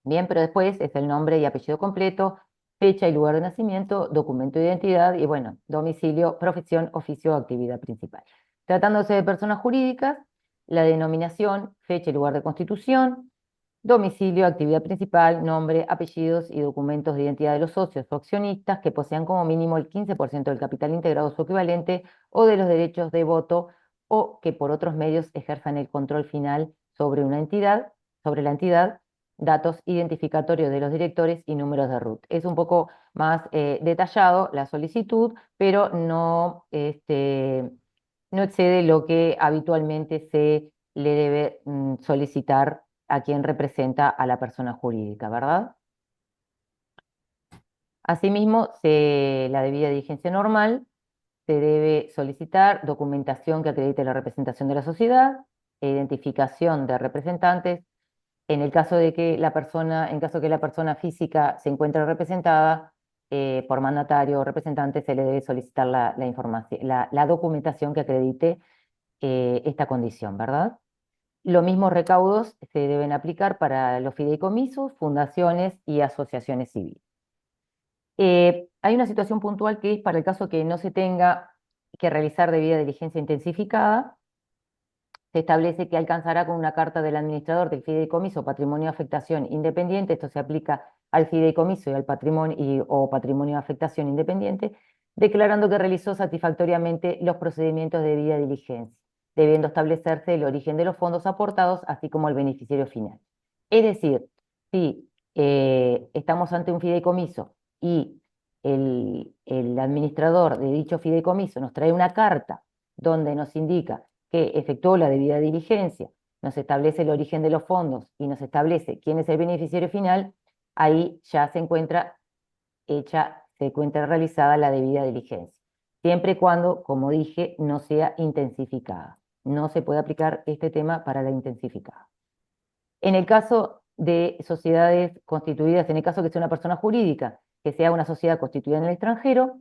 Bien, pero después es el nombre y apellido completo, fecha y lugar de nacimiento, documento de identidad y bueno, domicilio, profesión, oficio o actividad principal. Tratándose de personas jurídicas, la denominación, fecha y lugar de constitución, domicilio, actividad principal, nombre, apellidos y documentos de identidad de los socios o accionistas que posean como mínimo el 15% del capital integrado su equivalente o de los derechos de voto o que por otros medios ejerzan el control final sobre una entidad, sobre la entidad, datos identificatorios de los directores y números de RUT. Es un poco más detallado la solicitud, pero no, no excede lo que habitualmente se le debe solicitar a quien representa a la persona jurídica, ¿verdad? Asimismo, la debida diligencia normal se debe solicitar documentación que acredite la representación de la sociedad, e identificación de representantes. En el caso de que la persona, en caso que la persona física se encuentre representada por mandatario o representante, se le debe solicitar la información, la documentación que acredite esta condición, ¿verdad? Los mismos recaudos se deben aplicar para los fideicomisos, fundaciones y asociaciones civiles. Hay una situación puntual que es para el caso que no se tenga que realizar debida diligencia intensificada, se establece que alcanzará con una carta del administrador del fideicomiso patrimonio de afectación independiente, esto se aplica al fideicomiso y al patrimonio o patrimonio de afectación independiente, declarando que realizó satisfactoriamente los procedimientos de debida diligencia, debiendo establecerse el origen de los fondos aportados, así como el beneficiario final. Es decir, si estamos ante un fideicomiso y el administrador de dicho fideicomiso nos trae una carta donde nos indica que efectuó la debida diligencia, nos establece el origen de los fondos y nos establece quién es el beneficiario final, ahí ya se encuentra realizada la debida diligencia. Siempre y cuando, como dije, no sea intensificada. No se puede aplicar este tema para la intensificada. En el caso de sociedades constituidas, en el caso que sea una persona jurídica, que sea una sociedad constituida en el extranjero,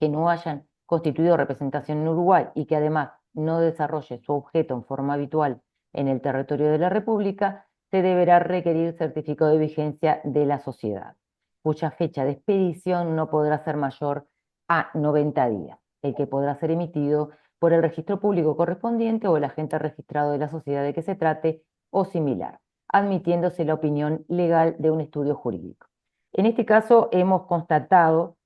que no hayan constituido representación en Uruguay y que además no desarrolle su objeto en forma habitual en el territorio de la República, se deberá requerir certificado de vigencia de la sociedad, cuya fecha de expedición no podrá ser mayor a 90 días, el que podrá ser emitido por el registro público correspondiente o el agente registrado de la sociedad de que se trate o similar, admitiéndose la opinión legal de un estudio jurídico. En este caso hemos constatado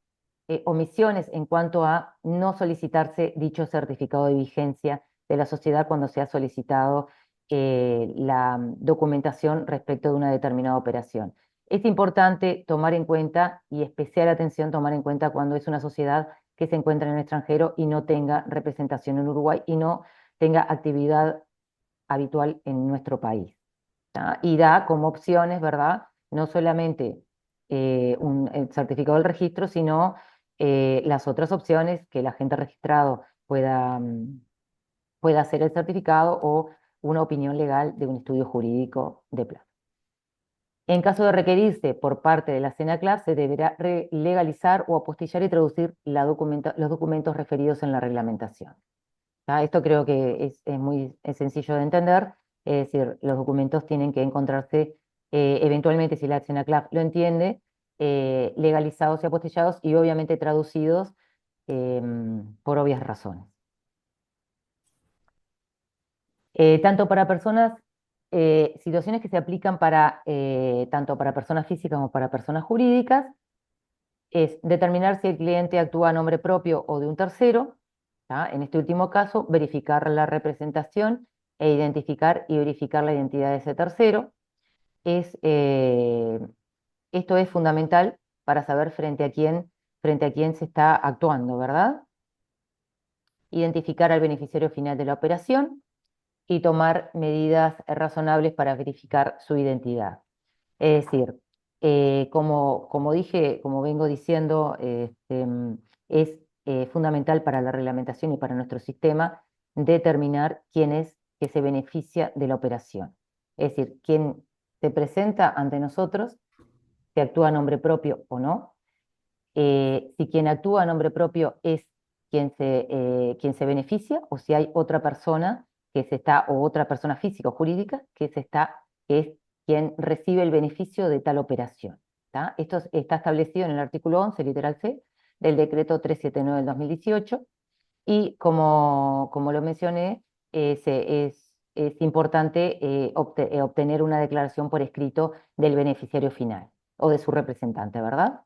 omisiones en cuanto a no solicitarse dicho certificado de vigencia de la sociedad cuando se ha solicitado la documentación respecto de una determinada operación. Es importante tomar en cuenta y especial atención tomar en cuenta cuando es una sociedad que se encuentra en el extranjero y no tenga representación en Uruguay y no tenga actividad habitual en nuestro país. ¿tá? Y da como opciones, ¿verdad? No solamente el certificado del registro, sino las otras opciones que el agente registrado pueda hacer el certificado o una opinión legal de un estudio jurídico de plazo. En caso de requerirse por parte de la CENACLAF, se deberá legalizar o apostillar y traducir los documentos referidos en la reglamentación. ¿tá? Esto creo que es sencillo de entender, es decir, los documentos tienen que encontrarse eventualmente, si la CENACLAF lo entiende, legalizados y apostillados y obviamente traducidos por obvias razones. Tanto para situaciones que se aplican tanto para personas físicas como para personas jurídicas, es determinar si el cliente actúa a nombre propio o de un tercero. ¿tá? En este último caso, verificar la representación e identificar y verificar la identidad de ese tercero. Esto es fundamental para saber frente a quién se está actuando, ¿verdad? Identificar al beneficiario final de la operación y tomar medidas razonables para verificar su identidad. Es decir, como dije, como vengo diciendo, es fundamental para la reglamentación y para nuestro sistema determinar quién es que se beneficia de la operación. Es decir, quién se presenta ante nosotros, si actúa a nombre propio o no. Si quien actúa a nombre propio es quien se beneficia o si hay otra persona o otra persona física o jurídica que es quien recibe el beneficio de tal operación. ¿tá? Esto está establecido en el artículo 11, literal C, del decreto 379 del 2018 y como lo mencioné, es importante obtener una declaración por escrito del beneficiario final o de su representante, ¿verdad?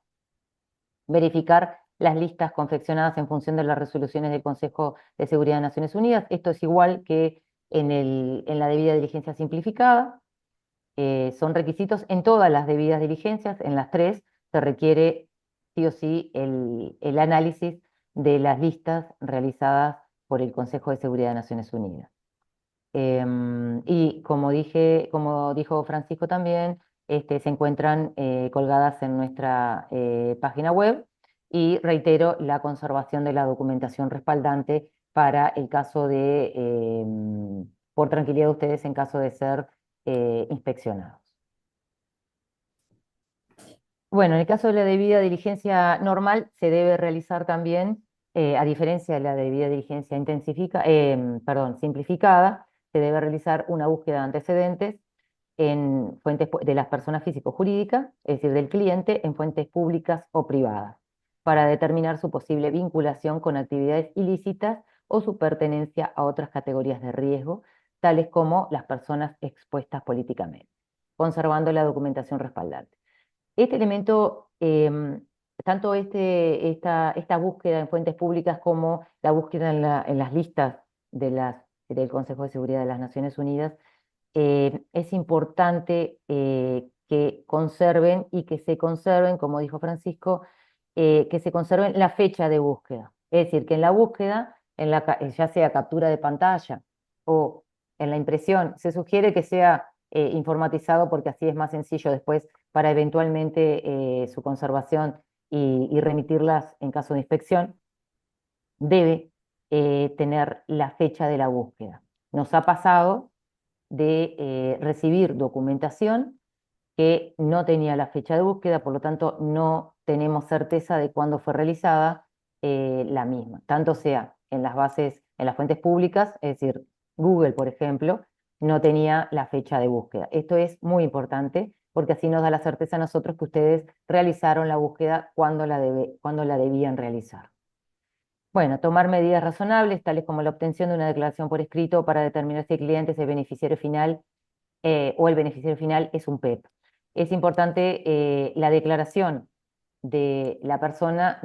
Verificar las listas confeccionadas en función de las resoluciones del Consejo de Seguridad de Naciones Unidas. Esto es igual que en la debida diligencia simplificada. Son requisitos en todas las debidas diligencias, en las tres se requiere sí o sí el análisis de las listas realizadas por el Consejo de Seguridad de Naciones Unidas. Y como dijo Francisco también, se encuentran colgadas en nuestra página web y reitero la conservación de la documentación respaldante para el caso por tranquilidad de ustedes en caso de ser inspeccionados. Bueno, en el caso de la debida diligencia normal se debe realizar también, a diferencia de la debida diligencia simplificada, se debe realizar una búsqueda de antecedentes en fuentes de las personas físico-jurídicas, es decir, del cliente, en fuentes públicas o privadas, para determinar su posible vinculación con actividades ilícitas o su pertenencia a otras categorías de riesgo, tales como las personas expuestas políticamente, conservando la documentación respaldante. Este elemento, tanto esta búsqueda en fuentes públicas como la búsqueda en las listas del Consejo de Seguridad de las Naciones Unidas, es importante que conserven y que se conserven, como dijo Francisco, que se conserven la fecha de búsqueda. Es decir, que en la búsqueda, ya sea captura de pantalla o en la impresión, se sugiere que sea informatizado porque así es más sencillo después para eventualmente su conservación y remitirlas en caso de inspección, debe tener la fecha de la búsqueda. Nos ha pasado de recibir documentación que no tenía la fecha de búsqueda, por lo tanto no tenemos certeza de cuándo fue realizada la misma, tanto sea en las bases, en las fuentes públicas, es decir, Google, por ejemplo, no tenía la fecha de búsqueda. Esto es muy importante porque así nos da la certeza a nosotros que ustedes realizaron la búsqueda cuando la debían realizar. Bueno, tomar medidas razonables, tales como la obtención de una declaración por escrito para determinar si el cliente es el beneficiario final o el beneficiario final es un PEP. Es importante la declaración de la persona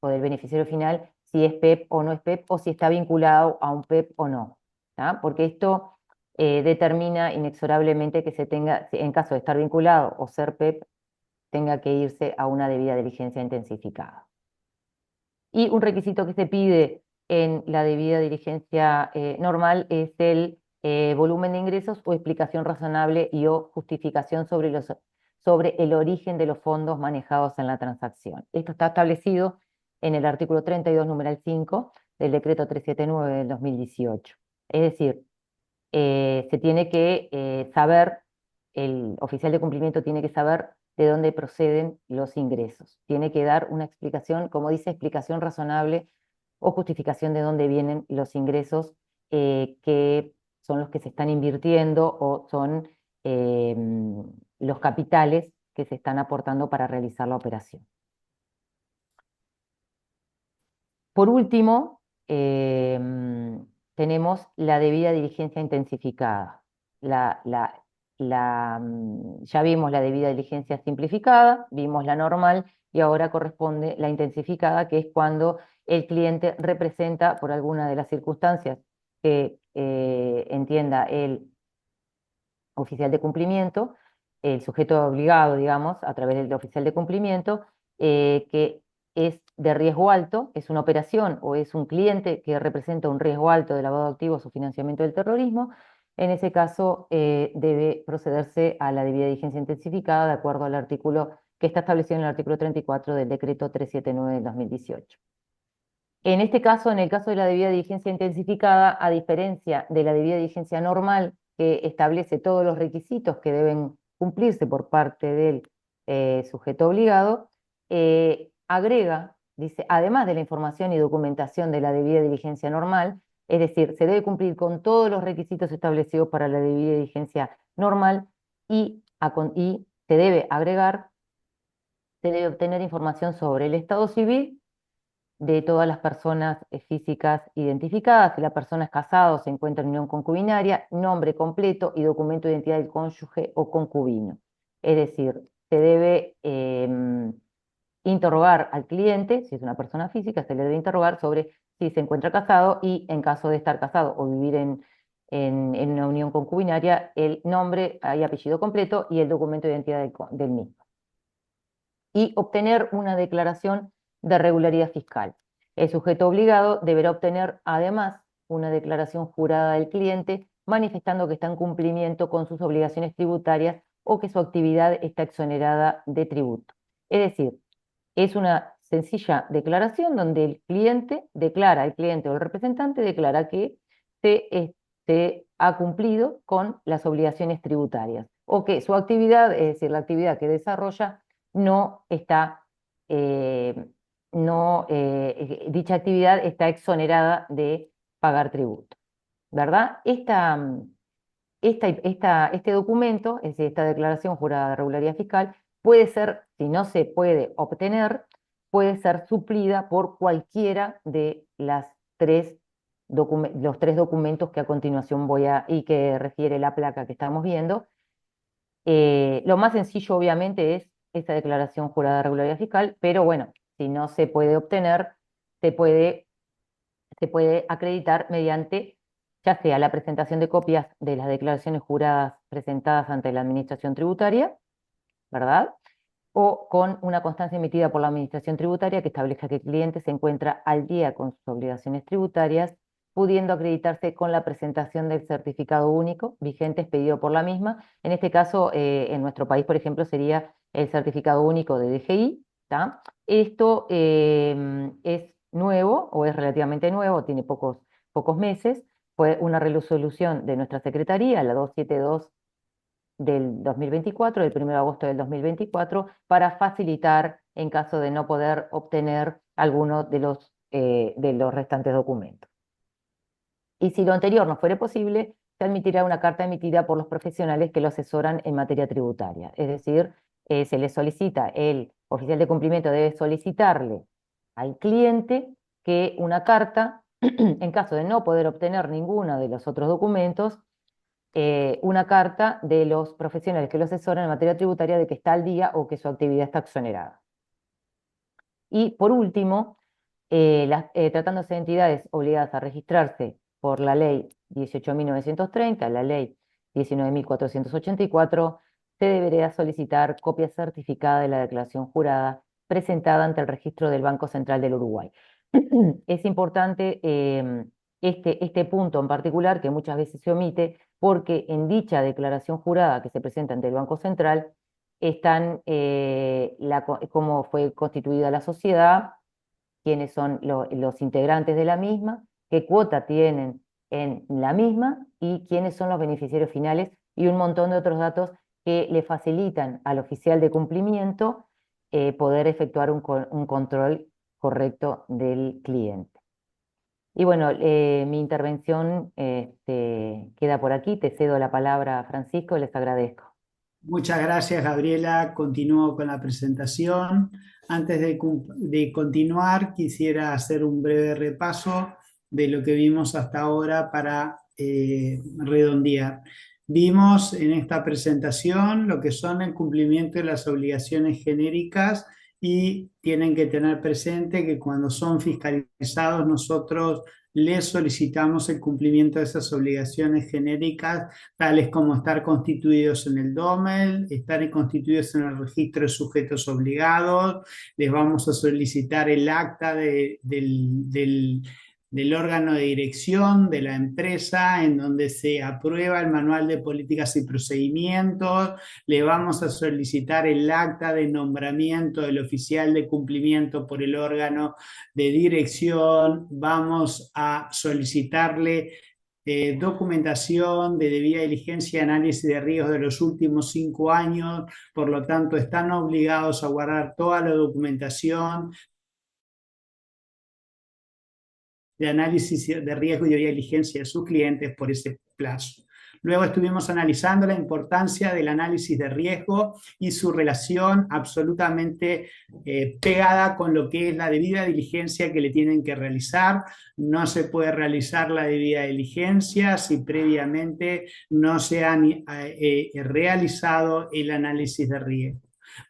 o del beneficiario final, si es PEP o no es PEP, o si está vinculado a un PEP o no, ¿tá? Porque esto determina inexorablemente que se tenga, en caso de estar vinculado o ser PEP, tenga que irse a una debida diligencia intensificada. Y un requisito que se pide en la debida diligencia normal es el volumen de ingresos o explicación razonable y o justificación sobre el origen de los fondos manejados en la transacción. Esto está establecido en el artículo 32, numeral 5 del decreto 379 del 2018. Es decir, se tiene que saber, el oficial de cumplimiento tiene que saber de dónde proceden los ingresos. Tiene que dar una explicación, como dice, explicación razonable o justificación de dónde vienen los ingresos que son los que se están invirtiendo o son los capitales que se están aportando para realizar la operación. Por último, tenemos la debida diligencia intensificada. Ya vimos la debida diligencia simplificada, vimos la normal y ahora corresponde la intensificada, que es cuando el cliente representa por alguna de las circunstancias que entienda el oficial de cumplimiento, el sujeto obligado, digamos, a través del oficial de cumplimiento, que es de riesgo alto, es una operación o es un cliente que representa un riesgo alto de lavado de activos o financiamiento del terrorismo. En ese caso, debe procederse a la debida diligencia intensificada de acuerdo al artículo que está establecido en el artículo 34 del decreto 379 del 2018. En este caso, en el caso de la debida diligencia intensificada, a diferencia de la debida diligencia normal, que establece todos los requisitos que deben cumplirse por parte del sujeto obligado, agrega, dice, además de la información y documentación de la debida diligencia normal, es decir, se debe cumplir con todos los requisitos establecidos para la debida diligencia normal y se debe agregar, se debe obtener información sobre el estado civil de todas las personas físicas identificadas. Si la persona es casada o se encuentra en unión concubinaria, nombre completo y documento de identidad del cónyuge o concubino. Es decir, se debe interrogar al cliente, si es una persona física, se le debe interrogar sobre si se encuentra casado y en caso de estar casado o vivir en una unión concubinaria, el nombre y apellido completo y el documento de identidad del mismo. Y obtener una declaración de regularidad fiscal. El sujeto obligado deberá obtener además una declaración jurada del cliente manifestando que está en cumplimiento con sus obligaciones tributarias o que su actividad está exonerada de tributo. Es decir, es una sencilla declaración donde el cliente o el representante declara que se ha cumplido con las obligaciones tributarias o que su actividad, es decir, la actividad que desarrolla, no está, dicha actividad está exonerada de pagar tributo, ¿verdad? Este documento, es decir, esta declaración jurada de regularidad fiscal, puede ser, si no se puede obtener, puede ser suplida por cualquiera de los tres documentos que a continuación y que refiere la placa que estamos viendo. Lo más sencillo, obviamente, es esta declaración jurada de regularidad fiscal, pero bueno, si no se puede obtener, se puede acreditar mediante ya sea la presentación de copias de las declaraciones juradas presentadas ante la Administración Tributaria, ¿verdad? O con una constancia emitida por la Administración Tributaria que establezca que el cliente se encuentra al día con sus obligaciones tributarias, pudiendo acreditarse con la presentación del certificado único vigente expedido por la misma. En este caso, en nuestro país, por ejemplo, sería el certificado único de DGI. ¿Tá? Esto es nuevo o es relativamente nuevo, tiene pocos meses. Fue una resolución de nuestra Secretaría, la 272 del 2024, del 1 de agosto del 2024, para facilitar, en caso de no poder obtener alguno de los restantes documentos. Y si lo anterior no fuere posible, se admitirá una carta emitida por los profesionales que lo asesoran en materia tributaria. Es decir, se le solicita, el oficial de cumplimiento debe solicitarle al cliente que una carta, en caso de no poder obtener ninguno de los otros documentos, una carta de los profesionales que lo asesoran en materia tributaria de que está al día o que su actividad está exonerada. Y por último, tratándose de entidades obligadas a registrarse por la ley 18.930, la ley 19.484, se deberá solicitar copia certificada de la declaración jurada presentada ante el registro del Banco Central del Uruguay. Es importante este punto en particular, que muchas veces se omite, porque en dicha declaración jurada que se presenta ante el Banco Central están cómo fue constituida la sociedad, quiénes son los integrantes de la misma, qué cuota tienen en la misma y quiénes son los beneficiarios finales y un montón de otros datos que le facilitan al oficial de cumplimiento poder efectuar un control correcto del cliente. Y bueno, mi intervención queda por aquí. Te cedo la palabra, Francisco, les agradezco. Muchas gracias, Gabriela. Continúo con la presentación. Antes de continuar, quisiera hacer un breve repaso de lo que vimos hasta ahora para redondear. Vimos en esta presentación lo que son el cumplimiento de las obligaciones genéricas y tienen que tener presente que cuando son fiscalizados nosotros les solicitamos el cumplimiento de esas obligaciones genéricas, tales como estar constituidos en el DOMEL, estar constituidos en el registro de sujetos obligados. Les vamos a solicitar el acta del órgano de dirección de la empresa en donde se aprueba el manual de políticas y procedimientos. Le vamos a solicitar el acta de nombramiento del oficial de cumplimiento por el órgano de dirección. Vamos a solicitarle documentación de debida diligencia y análisis de riesgos de los últimos 5 años, por lo tanto están obligados a guardar toda la documentación de análisis de riesgo y de diligencia de sus clientes por ese plazo. Luego estuvimos analizando la importancia del análisis de riesgo y su relación absolutamente pegada con lo que es la debida diligencia que le tienen que realizar. No se puede realizar la debida diligencia si previamente no se ha realizado el análisis de riesgo.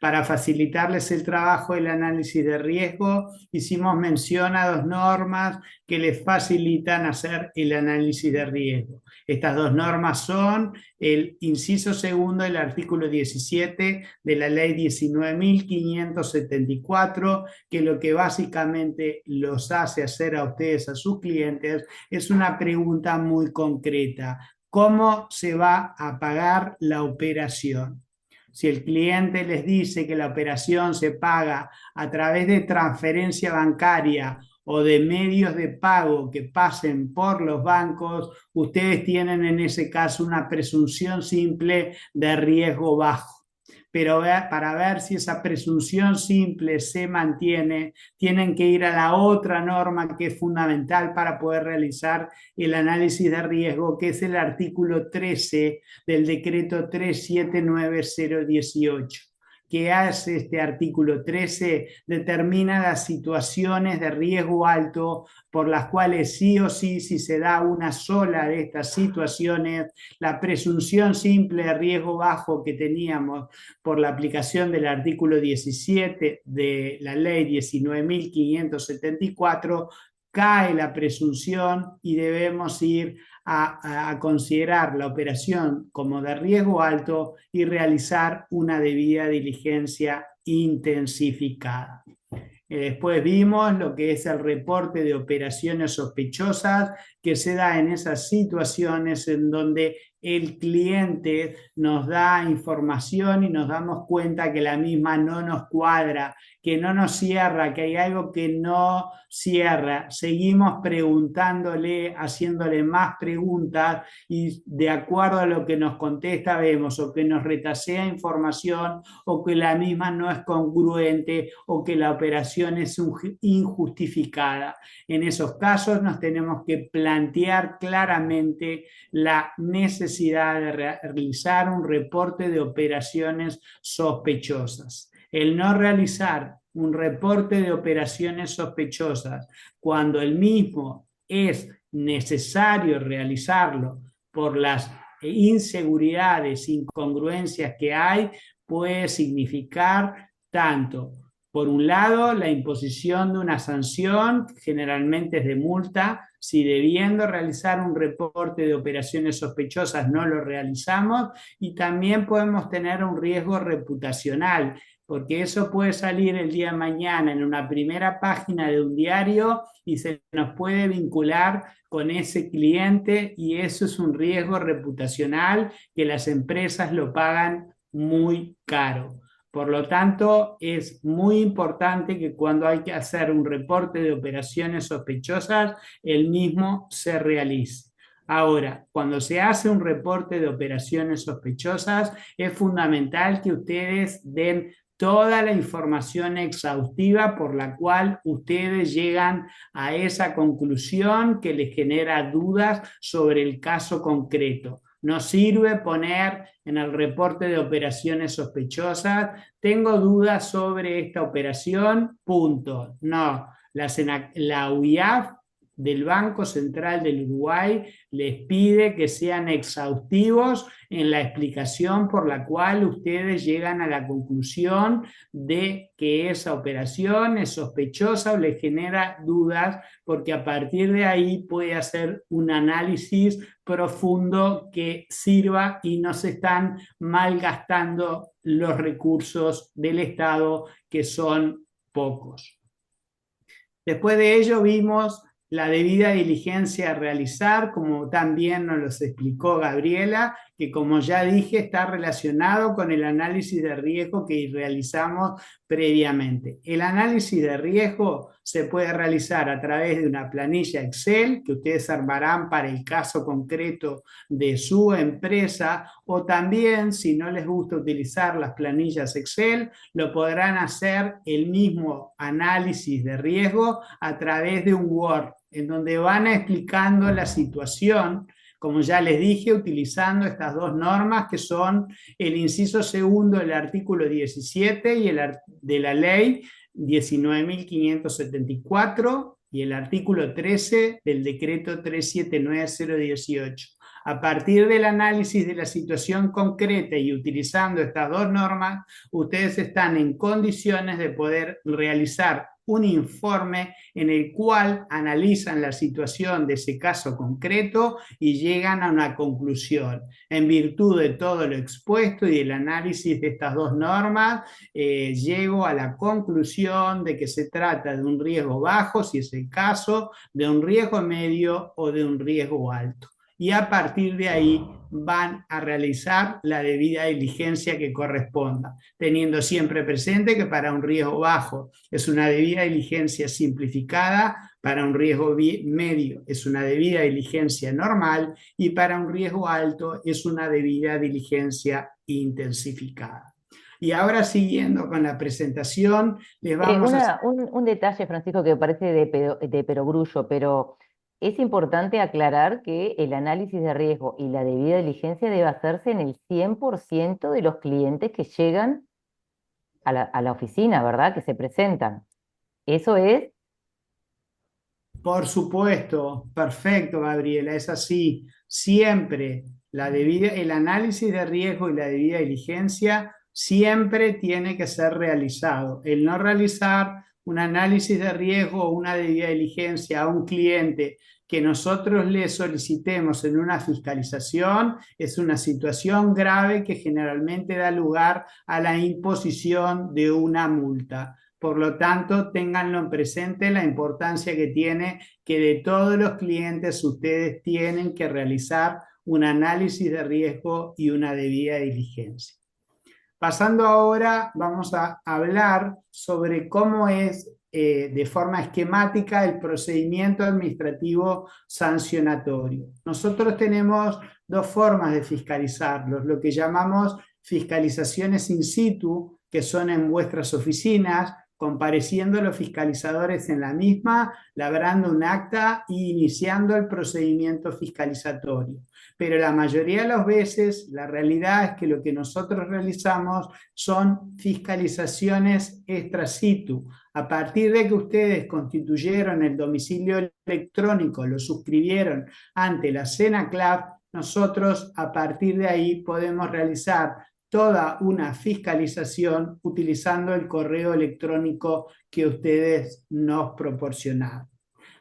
Para facilitarles el trabajo del análisis de riesgo, hicimos mención a 2 normas que les facilitan hacer el análisis de riesgo. Estas 2 normas son el inciso segundo del artículo 17 de la ley 19.574, que lo que básicamente los hace hacer a ustedes, a sus clientes, es una pregunta muy concreta. ¿Cómo se va a pagar la operación? Si el cliente les dice que la operación se paga a través de transferencia bancaria o de medios de pago que pasen por los bancos, ustedes tienen en ese caso una presunción simple de riesgo bajo. Pero para ver si esa presunción simple se mantiene, tienen que ir a la otra norma que es fundamental para poder realizar el análisis de riesgo, que es el artículo 13 del decreto 379018. ¿Qué hace este artículo 13? Determina las situaciones de riesgo alto por las cuales sí o sí, si se da una sola de estas situaciones, la presunción simple de riesgo bajo que teníamos por la aplicación del artículo 17 de la ley 19.574, cae la presunción y debemos ir a considerar la operación como de riesgo alto y realizar una debida diligencia intensificada. Después vimos lo que es el reporte de operaciones sospechosas que se da en esas situaciones en donde el cliente nos da información y nos damos cuenta que la misma no nos cuadra, que no nos cierra, que hay algo que no cierra. Seguimos preguntándole, haciéndole más preguntas y de acuerdo a lo que nos contesta vemos o que nos retasea información o que la misma no es congruente o que la operación es injustificada. En esos casos nos tenemos que plantear claramente la necesidad de realizar un reporte de operaciones sospechosas. El no realizar un reporte de operaciones sospechosas cuando el mismo es necesario realizarlo por las inseguridades, incongruencias que hay, puede significar tanto, por un lado, la imposición de una sanción, generalmente es de multa, si debiendo realizar un reporte de operaciones sospechosas no lo realizamos, y también podemos tener un riesgo reputacional, porque eso puede salir el día de mañana en una primera página de un diario y se nos puede vincular con ese cliente y eso es un riesgo reputacional que las empresas lo pagan muy caro. Por lo tanto, es muy importante que cuando hay que hacer un reporte de operaciones sospechosas, el mismo se realice. Ahora, cuando se hace un reporte de operaciones sospechosas, es fundamental que ustedes den toda la información exhaustiva por la cual ustedes llegan a esa conclusión que les genera dudas sobre el caso concreto. No sirve poner en el reporte de operaciones sospechosas, tengo dudas sobre esta operación, punto. No, la UIAF del Banco Central del Uruguay les pide que sean exhaustivos en la explicación por la cual ustedes llegan a la conclusión de que esa operación es sospechosa o les genera dudas, porque a partir de ahí puede hacer un análisis profundo que sirva y no se están malgastando los recursos del Estado, que son pocos. Después de ello vimos la debida diligencia a realizar, como también nos los explicó Gabriela, que como ya dije está relacionado con el análisis de riesgo que realizamos previamente. El análisis de riesgo se puede realizar a través de una planilla Excel que ustedes armarán para el caso concreto de su empresa, o también, si no les gusta utilizar las planillas Excel, lo podrán hacer el mismo análisis de riesgo a través de un Word, en donde van explicando la situación, como ya les dije, utilizando estas dos normas que son el inciso segundo del artículo 17 y de la ley 19.574 y el artículo 13 del decreto 379018. A partir del análisis de la situación concreta y utilizando estas dos normas, ustedes están en condiciones de poder realizar un informe en el cual analizan la situación de ese caso concreto y llegan a una conclusión. En virtud de todo lo expuesto y del análisis de estas dos normas, llego a la conclusión de que se trata de un riesgo bajo, si es el caso, de un riesgo medio o de un riesgo alto. Y a partir de ahí van a realizar la debida diligencia que corresponda, teniendo siempre presente que para un riesgo bajo es una debida diligencia simplificada, para un riesgo medio es una debida diligencia normal y para un riesgo alto es una debida diligencia intensificada. Y ahora siguiendo con la presentación, les vamos a... Un detalle, Francisco, que parece de perogrullo, pero es importante aclarar que el análisis de riesgo y la debida diligencia debe hacerse en el 100% de los clientes que llegan a la oficina, ¿verdad? Que se presentan. Eso es... Por supuesto, perfecto, Gabriela, es así. Siempre el análisis de riesgo y la debida diligencia siempre tiene que ser realizado. El no realizar un análisis de riesgo o una debida diligencia a un cliente que nosotros le solicitemos en una fiscalización es una situación grave que generalmente da lugar a la imposición de una multa. Por lo tanto, ténganlo en presente la importancia que tiene que de todos los clientes ustedes tienen que realizar un análisis de riesgo y una debida diligencia. Pasando ahora, vamos a hablar sobre cómo es de forma esquemática el procedimiento administrativo sancionatorio. Nosotros tenemos dos formas de fiscalizarlos, lo que llamamos fiscalizaciones in situ, que son en vuestras oficinas, compareciendo los fiscalizadores en la misma, labrando un acta e iniciando el procedimiento fiscalizatorio. Pero la mayoría de las veces la realidad es que lo que nosotros realizamos son fiscalizaciones extra situ. A partir de que ustedes constituyeron el domicilio electrónico, lo suscribieron ante la CENACLAF, nosotros a partir de ahí podemos realizar toda una fiscalización utilizando el correo electrónico que ustedes nos proporcionaron.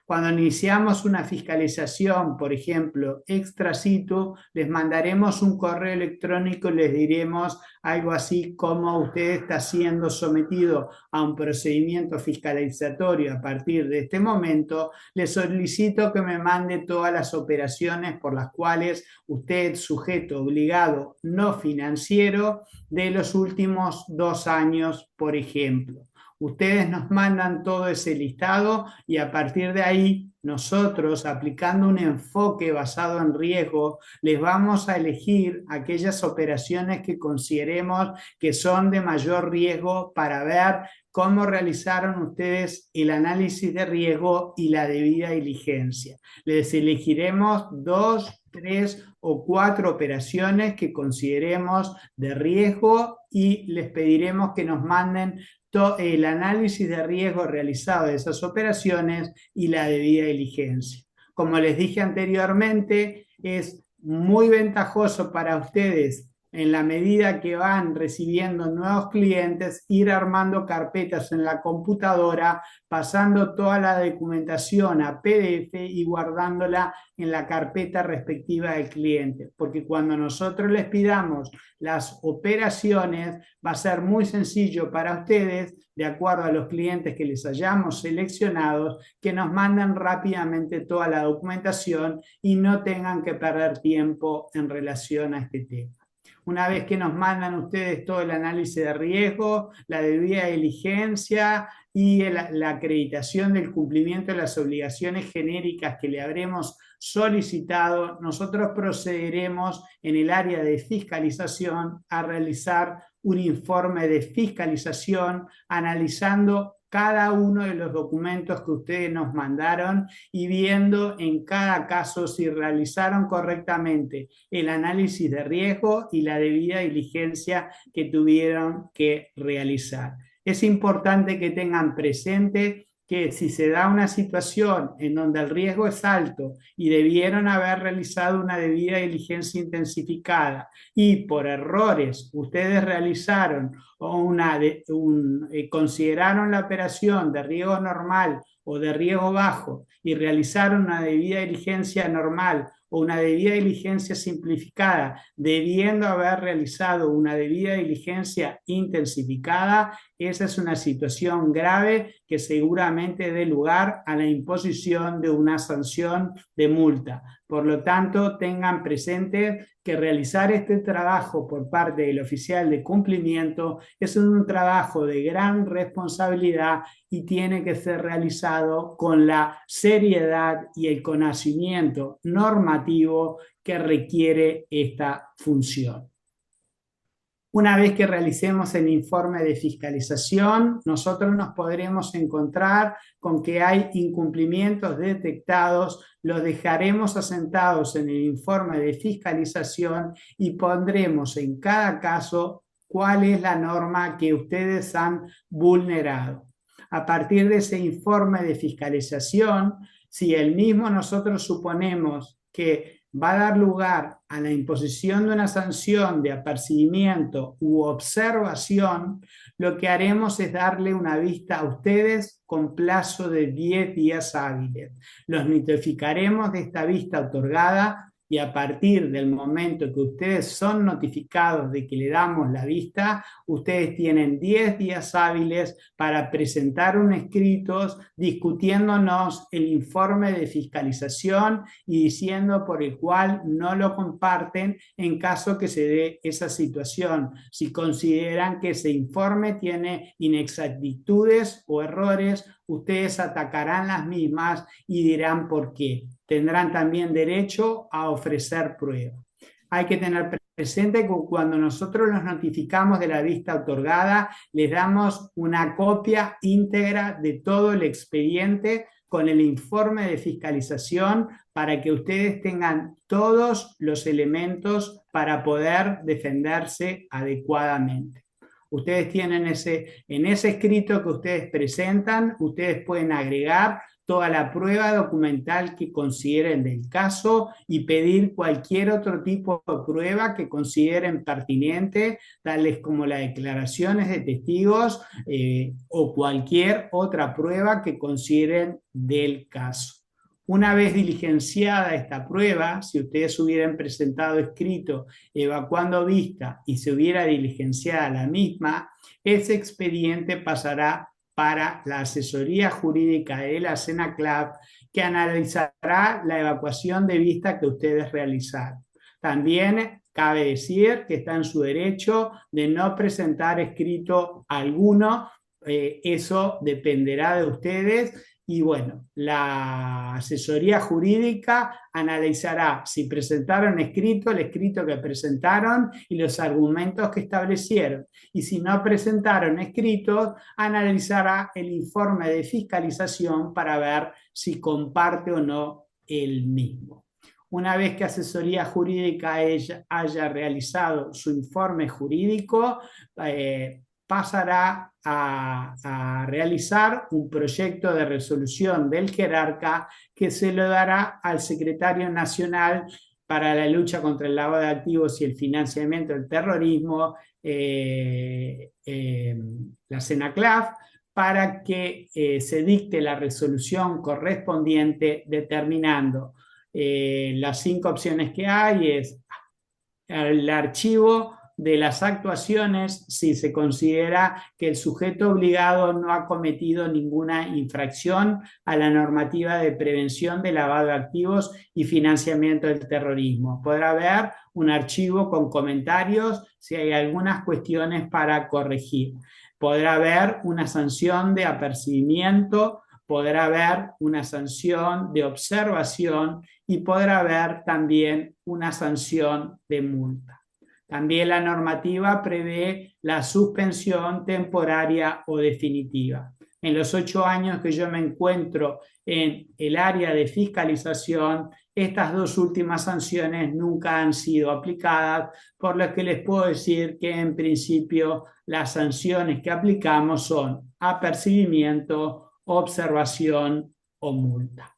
Cuando iniciamos una fiscalización, por ejemplo, extra situ, les mandaremos un correo electrónico y les diremos algo así como usted está siendo sometido a un procedimiento fiscalizatorio a partir de este momento, le solicito que me mande todas las operaciones por las cuales usted, sujeto obligado no financiero, de los últimos 2 años, por ejemplo. Ustedes nos mandan todo ese listado y a partir de ahí nosotros, aplicando un enfoque basado en riesgo, les vamos a elegir aquellas operaciones que consideremos que son de mayor riesgo para ver cómo realizaron ustedes el análisis de riesgo y la debida diligencia. Les elegiremos 2, 3 o 4 operaciones que consideremos de riesgo y les pediremos que nos manden el análisis de riesgo realizado de esas operaciones y la debida diligencia. Como les dije anteriormente, es muy ventajoso para ustedes en la medida que van recibiendo nuevos clientes, ir armando carpetas en la computadora, pasando toda la documentación a PDF y guardándola en la carpeta respectiva del cliente. Porque cuando nosotros les pidamos las operaciones, va a ser muy sencillo para ustedes, de acuerdo a los clientes que les hayamos seleccionado, que nos manden rápidamente toda la documentación y no tengan que perder tiempo en relación a este tema. Una vez que nos mandan ustedes todo el análisis de riesgo, la debida diligencia y la acreditación del cumplimiento de las obligaciones genéricas que le habremos solicitado, nosotros procederemos en el área de fiscalización a realizar un informe de fiscalización analizando cada uno de los documentos que ustedes nos mandaron y viendo en cada caso si realizaron correctamente el análisis de riesgo y la debida diligencia que tuvieron que realizar. Es importante que tengan presente que si se da una situación en donde el riesgo es alto y debieron haber realizado una debida diligencia intensificada y por errores ustedes realizaron consideraron la operación de riesgo normal o de riesgo bajo y realizaron una debida diligencia normal o una debida diligencia simplificada, debiendo haber realizado una debida diligencia intensificada, esa es una situación grave que seguramente dé lugar a la imposición de una sanción de multa. Por lo tanto, tengan presente que realizar este trabajo por parte del oficial de cumplimiento es un trabajo de gran responsabilidad y tiene que ser realizado con la seriedad y el conocimiento normativo que requiere esta función. Una vez que realicemos el informe de fiscalización, nosotros nos podremos encontrar con que hay incumplimientos detectados, los dejaremos asentados en el informe de fiscalización y pondremos en cada caso cuál es la norma que ustedes han vulnerado. A partir de ese informe de fiscalización, si el mismo nosotros suponemos que va a dar lugar a la imposición de una sanción de apercibimiento u observación, lo que haremos es darle una vista a ustedes con plazo de 10 días hábiles. Los notificaremos de esta vista otorgada y a partir del momento que ustedes son notificados de que le damos la vista, ustedes tienen 10 días hábiles para presentar un escrito discutiéndonos el informe de fiscalización y diciendo por el cual no lo comparten en caso que se dé esa situación. Si consideran que ese informe tiene inexactitudes o errores, ustedes atacarán las mismas y dirán por qué. Tendrán también derecho a ofrecer pruebas. Hay que tener presente que cuando nosotros los notificamos de la vista otorgada, les damos una copia íntegra de todo el expediente con el informe de fiscalización para que ustedes tengan todos los elementos para poder defenderse adecuadamente. Ustedes tienen en ese escrito que ustedes presentan, ustedes pueden agregar toda la prueba documental que consideren del caso y pedir cualquier otro tipo de prueba que consideren pertinente, tales como las declaraciones de testigos o cualquier otra prueba que consideren del caso. Una vez diligenciada esta prueba, si ustedes hubieran presentado escrito evacuando vista y se hubiera diligenciada la misma, ese expediente pasará para la asesoría jurídica de la SENACLAB, que analizará la evacuación de vista que ustedes realizaron. También cabe decir que está en su derecho de no presentar escrito alguno, eso dependerá de ustedes. Y bueno, la asesoría jurídica analizará si presentaron escrito, el escrito que presentaron y los argumentos que establecieron. Y si no presentaron escritos, analizará el informe de fiscalización para ver si comparte o no el mismo. Una vez que asesoría jurídica haya realizado su informe jurídico, pasará a realizar un proyecto de resolución del jerarca que se lo dará al secretario nacional para la lucha contra el lavado de activos y el financiamiento del terrorismo, la SENACLAB, para que se dicte la resolución correspondiente determinando las 5 opciones que hay, es el archivo de las actuaciones si se considera que el sujeto obligado no ha cometido ninguna infracción a la normativa de prevención de lavado de activos y financiamiento del terrorismo. Podrá haber un archivo con comentarios si hay algunas cuestiones para corregir. Podrá haber una sanción de apercibimiento, podrá haber una sanción de observación y podrá haber también una sanción de multa. También la normativa prevé la suspensión temporaria o definitiva. En los 8 años que yo me encuentro en el área de fiscalización, estas 2 últimas sanciones nunca han sido aplicadas, por lo que les puedo decir que en principio las sanciones que aplicamos son apercibimiento, observación o multa.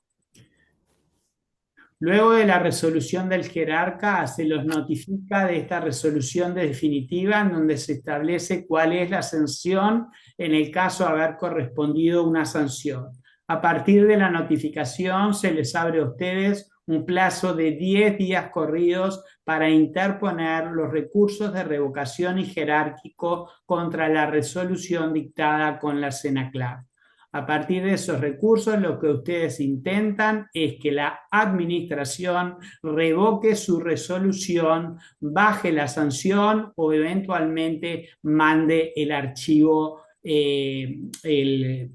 Luego de la resolución del jerarca, se los notifica de esta resolución definitiva en donde se establece cuál es la sanción en el caso de haber correspondido una sanción. A partir de la notificación se les abre a ustedes un plazo de 10 días corridos para interponer los recursos de revocación y jerárquico contra la resolución dictada con la SENACLAB. A partir de esos recursos, lo que ustedes intentan es que la administración revoque su resolución, baje la sanción o eventualmente mande el archivo, el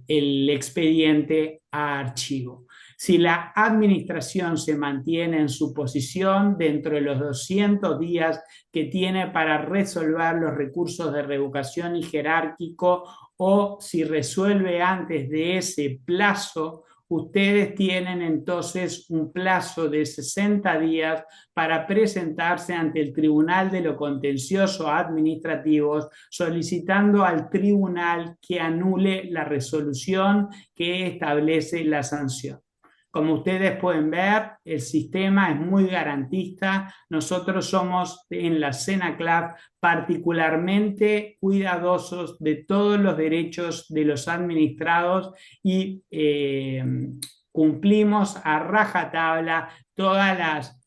expediente a archivo. Si la administración se mantiene en su posición dentro de los 200 días que tiene para resolver los recursos de revocación y jerárquico, o si resuelve antes de ese plazo, ustedes tienen entonces un plazo de 60 días para presentarse ante el Tribunal de lo Contencioso Administrativo solicitando al tribunal que anule la resolución que establece la sanción. Como ustedes pueden ver, el sistema es muy garantista. Nosotros somos en la SENACLAB particularmente cuidadosos de todos los derechos de los administrados y cumplimos a rajatabla todas las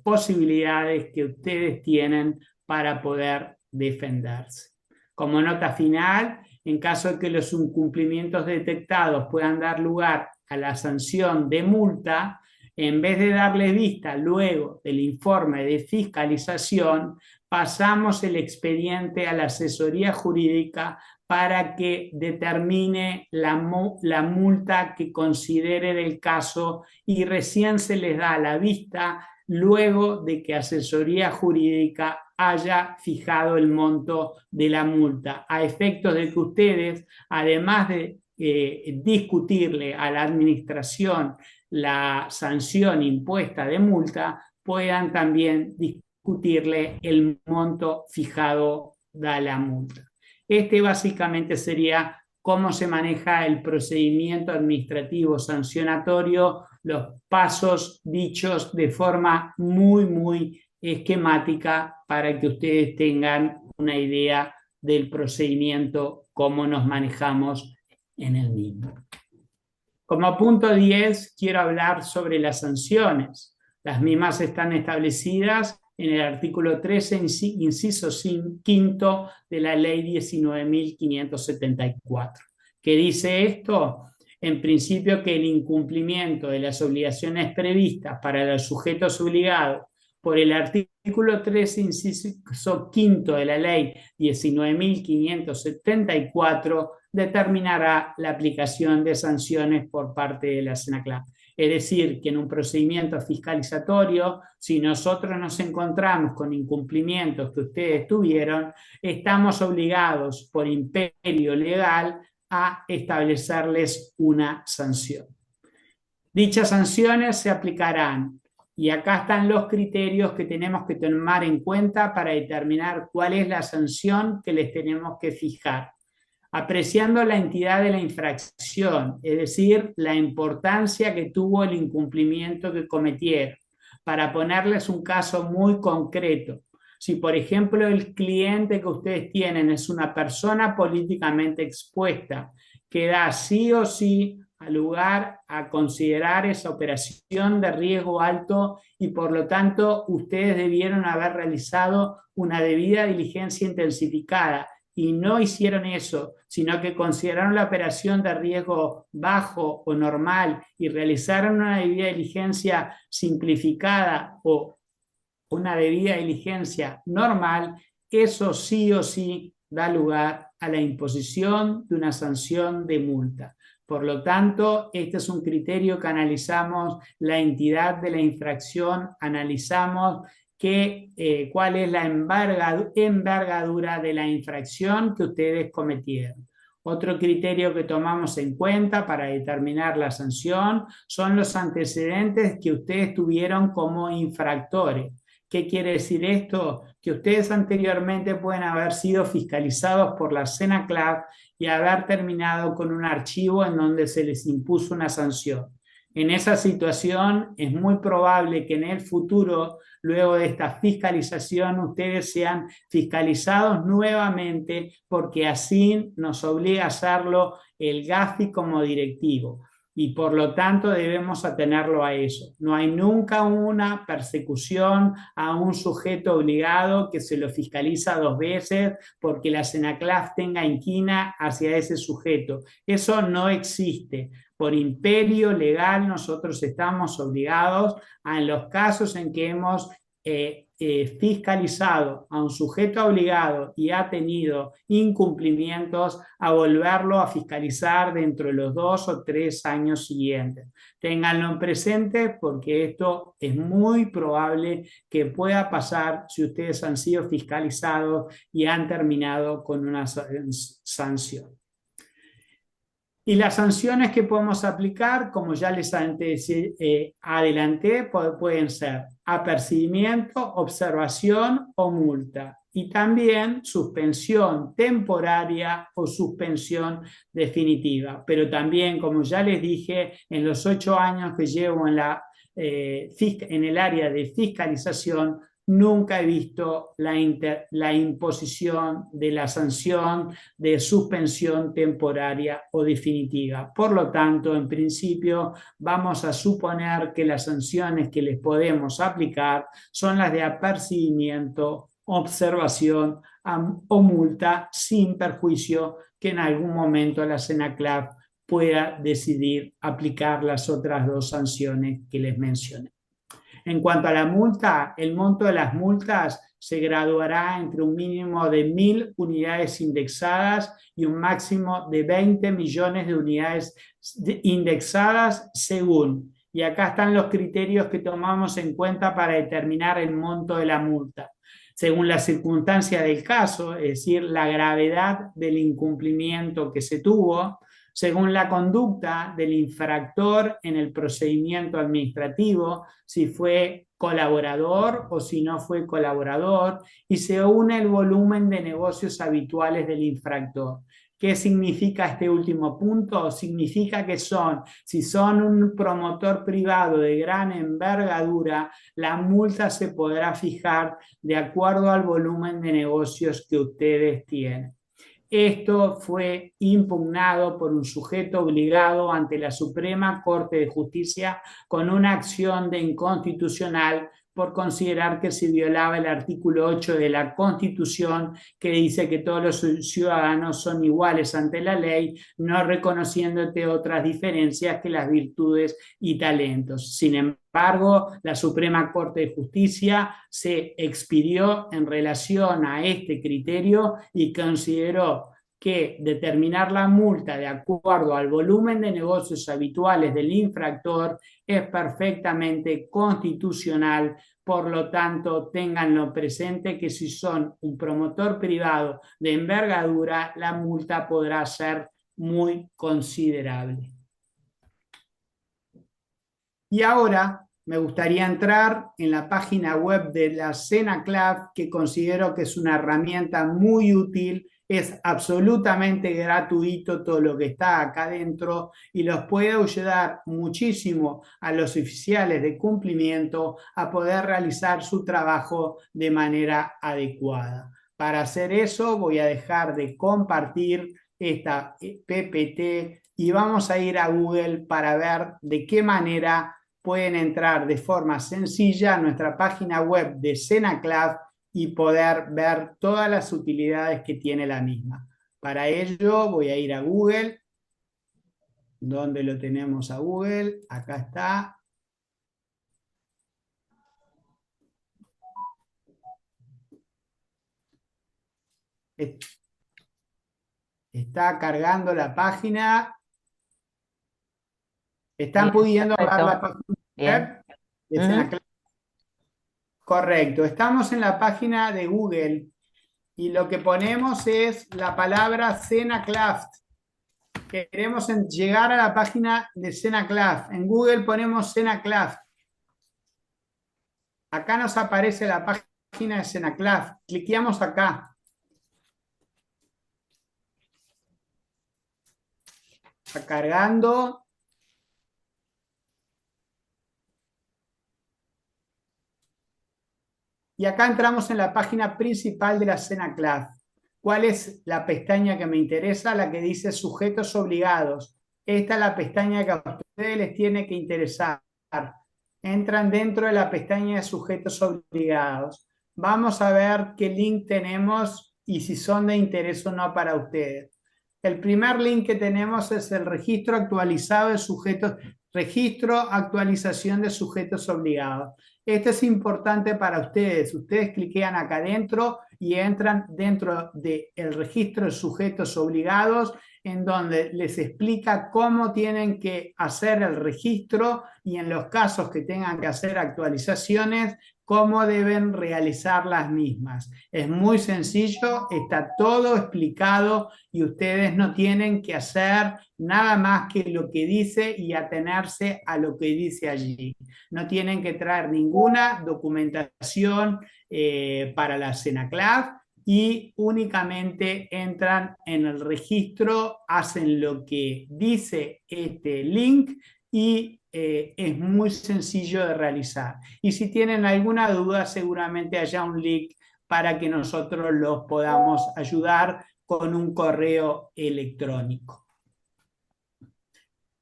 posibilidades que ustedes tienen para poder defenderse. Como nota final, en caso de que los incumplimientos detectados puedan dar lugar a la sanción de multa, en vez de darle vista luego del informe de fiscalización, pasamos el expediente a la asesoría jurídica para que determine la multa que considere del caso y recién se les da la vista luego de que asesoría jurídica haya fijado el monto de la multa, a efectos de que ustedes, además de discutirle a la administración la sanción impuesta de multa, puedan también discutirle el monto fijado de la multa. Este básicamente sería cómo se maneja el procedimiento administrativo sancionatorio, los pasos dichos de forma muy esquemática para que ustedes tengan una idea del procedimiento, cómo nos manejamos en el mismo. Como punto 10, quiero hablar sobre las sanciones. Las mismas están establecidas en el artículo 13, inciso 5 de la ley 19.574. ¿Qué dice esto? En principio que el incumplimiento de las obligaciones previstas para los sujetos obligados por el artículo 13, inciso 5 de la ley 19.574 determinará la aplicación de sanciones por parte de la SENACLAP. Es decir, que en un procedimiento fiscalizatorio, si nosotros nos encontramos con incumplimientos que ustedes tuvieron, estamos obligados por imperio legal a establecerles una sanción. Dichas sanciones se aplicarán, y acá están los criterios que tenemos que tomar en cuenta para determinar cuál es la sanción que les tenemos que fijar, apreciando la entidad de la infracción, es decir, la importancia que tuvo el incumplimiento que cometieron. Para ponerles un caso muy concreto, si por ejemplo el cliente que ustedes tienen es una persona políticamente expuesta, que da sí o sí lugar a considerar esa operación de riesgo alto y por lo tanto ustedes debieron haber realizado una debida diligencia intensificada y no hicieron eso, sino que consideraron la operación de riesgo bajo o normal y realizaron una debida diligencia simplificada o una debida diligencia normal, eso sí o sí da lugar a la imposición de una sanción de multa. Por lo tanto, este es un criterio que analizamos la entidad de la infracción, analizamos cuál es la envergadura de la infracción que ustedes cometieron. Otro criterio que tomamos en cuenta para determinar la sanción son los antecedentes que ustedes tuvieron como infractores. ¿Qué quiere decir esto? Que ustedes anteriormente pueden haber sido fiscalizados por la SENACLAP y haber terminado con un archivo en donde se les impuso una sanción. En esa situación es muy probable que en el futuro, luego de esta fiscalización, ustedes sean fiscalizados nuevamente porque así nos obliga a hacerlo el GAFI como directivo. Y por lo tanto debemos atenerlo a eso. No hay nunca una persecución a un sujeto obligado que se lo fiscaliza 2 veces porque la SENACLAP tenga inquina hacia ese sujeto. Eso no existe. Por imperio legal nosotros estamos obligados en los casos en que hemos fiscalizado a un sujeto obligado y ha tenido incumplimientos, a volverlo a fiscalizar dentro de los 2 o 3 años siguientes. Ténganlo en presente porque esto es muy probable que pueda pasar si ustedes han sido fiscalizados y han terminado con una sanción. Y las sanciones que podemos aplicar, como ya les adelanté, pueden ser apercibimiento, observación o multa. Y también suspensión temporaria o suspensión definitiva. Pero también, como ya les dije, en los 8 años que llevo en el área de fiscalización, nunca he visto la imposición de la sanción de suspensión temporaria o definitiva. Por lo tanto, en principio, vamos a suponer que las sanciones que les podemos aplicar son las de apercibimiento, observación o multa, sin perjuicio que en algún momento la CENACLAF pueda decidir aplicar las otras dos sanciones que les mencioné. En cuanto a la multa, el monto de las multas se graduará entre un mínimo de 1.000 unidades indexadas y un máximo de 20 millones de unidades indexadas según. Y acá están los criterios que tomamos en cuenta para determinar el monto de la multa. Según la circunstancia del caso, es decir, la gravedad del incumplimiento que se tuvo, según la conducta del infractor en el procedimiento administrativo, si fue colaborador o si no fue colaborador, y según el volumen de negocios habituales del infractor. ¿Qué significa este último punto? Significa que si son un promotor privado de gran envergadura, la multa se podrá fijar de acuerdo al volumen de negocios que ustedes tienen. Esto fue impugnado por un sujeto obligado ante la Suprema Corte de Justicia con una acción de inconstitucional por considerar que se violaba el artículo 8 de la Constitución, que dice que todos los ciudadanos son iguales ante la ley, no reconociéndote otras diferencias que las virtudes y talentos. Sin embargo, la Suprema Corte de Justicia se expidió en relación a este criterio y consideró que determinar la multa de acuerdo al volumen de negocios habituales del infractor es perfectamente constitucional. Por lo tanto, ténganlo presente que si son un promotor privado de envergadura, la multa podrá ser muy considerable. Y ahora me gustaría entrar en la página web de la CENACLAF, que considero que es una herramienta muy útil. Es absolutamente gratuito todo lo que está acá adentro y los puede ayudar muchísimo a los oficiales de cumplimiento a poder realizar su trabajo de manera adecuada. Para hacer eso voy a dejar de compartir esta PPT y vamos a ir a Google para ver de qué manera pueden entrar de forma sencilla a nuestra página web de CENACLAF y poder ver todas las utilidades que tiene la misma. Para ello voy a ir a Google. ¿Dónde lo tenemos a Google? Acá está. Está cargando la página. ¿Están Bien, pudiendo ver perfecto. la página Bien. web de CENACLAF? Correcto. Estamos en la página de Google y lo que ponemos es la palabra CENACLAF. Queremos llegar a la página de CENACLAF. En Google ponemos CENACLAF. Acá nos aparece la página de CENACLAF. Cliqueamos acá. Está cargando. Y acá entramos en la página principal de la CENACLAF. ¿Cuál es la pestaña que me interesa? La que dice sujetos obligados. Esta es la pestaña que a ustedes les tiene que interesar. Entran dentro de la pestaña de sujetos obligados. Vamos a ver qué link tenemos y si son de interés o no para ustedes. El primer link que tenemos es el registro actualizado de sujetos, registro actualización de sujetos obligados. Esto es importante para ustedes. Ustedes cliquean acá adentro y entran dentro del registro de sujetos obligados, en donde les explica cómo tienen que hacer el registro y en los casos que tengan que hacer actualizaciones, cómo deben realizar las mismas. Es muy sencillo, está todo explicado y ustedes no tienen que hacer nada más que lo que dice y atenerse a lo que dice allí. No tienen que traer ninguna documentación para la CENACLAF y únicamente entran en el registro, hacen lo que dice este link y es muy sencillo de realizar. Y si tienen alguna duda, seguramente haya un link para que nosotros los podamos ayudar con un correo electrónico.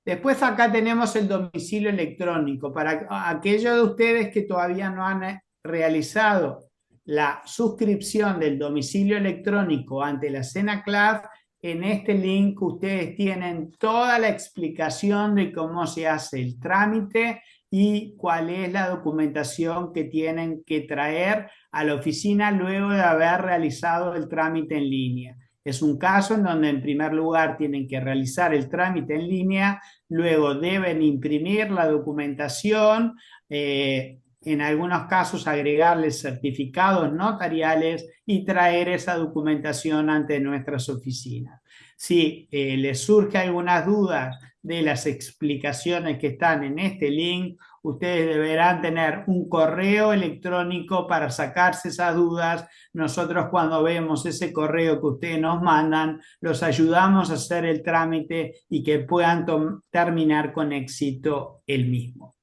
Después acá tenemos el domicilio electrónico. Para aquellos de ustedes que todavía no han realizado la suscripción del domicilio electrónico ante la SENACLAF, en este link ustedes tienen toda la explicación de cómo se hace el trámite y cuál es la documentación que tienen que traer a la oficina luego de haber realizado el trámite en línea. Es un caso en donde en primer lugar tienen que realizar el trámite en línea, luego deben imprimir la documentación, en algunos casos agregarles certificados notariales y traer esa documentación ante nuestras oficinas. Si les surge algunas dudas de las explicaciones que están en este link, ustedes deberán tener un correo electrónico para sacarse esas dudas. Nosotros cuando vemos ese correo que ustedes nos mandan, los ayudamos a hacer el trámite y que puedan terminar con éxito el mismo.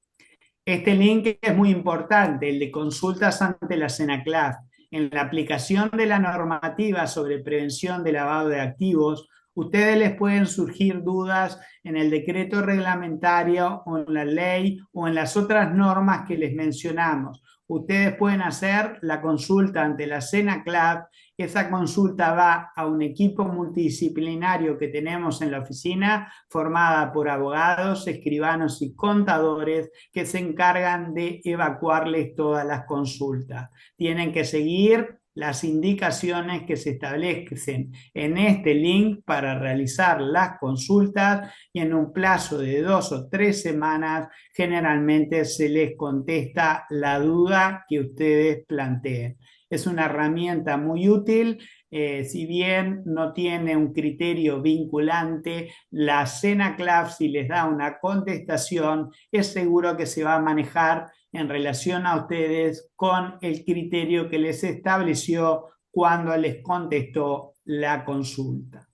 Este link es muy importante, el de consultas ante la SENACLAF. En la aplicación de la normativa sobre prevención de lavado de activos, ustedes les pueden surgir dudas en el decreto reglamentario o en la ley o en las otras normas que les mencionamos. Ustedes pueden hacer la consulta ante la SENACLAF. Esa consulta va a un equipo multidisciplinario que tenemos en la oficina, formada por abogados, escribanos y contadores que se encargan de evacuarles todas las consultas. Tienen que seguir las indicaciones que se establecen en este link para realizar las consultas y en un plazo de 2 o 3 semanas generalmente se les contesta la duda que ustedes planteen. Es una herramienta muy útil, si bien no tiene un criterio vinculante, la SENACLAF, si les da una contestación, es seguro que se va a manejar en relación a ustedes con el criterio que les estableció cuando les contestó la consulta.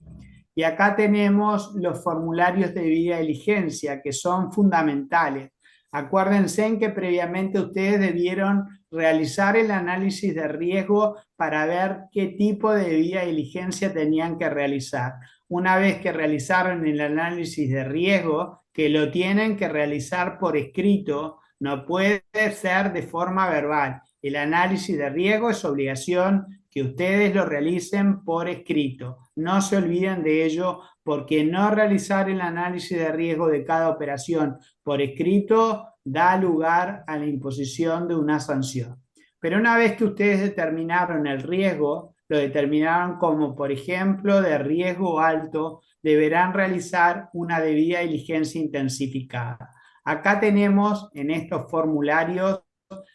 Y acá tenemos los formularios de debida diligencia, que son fundamentales. Acuérdense en que previamente ustedes debieron realizar el análisis de riesgo para ver qué tipo de debida diligencia tenían que realizar. Una vez que realizaron el análisis de riesgo, que lo tienen que realizar por escrito, no puede ser de forma verbal. El análisis de riesgo es obligación que ustedes lo realicen por escrito. No se olviden de ello, porque no realizar el análisis de riesgo de cada operación por escrito da lugar a la imposición de una sanción. Pero una vez que ustedes determinaron el riesgo, lo determinaron como, por ejemplo, de riesgo alto, deberán realizar una debida diligencia intensificada. Acá tenemos en estos formularios,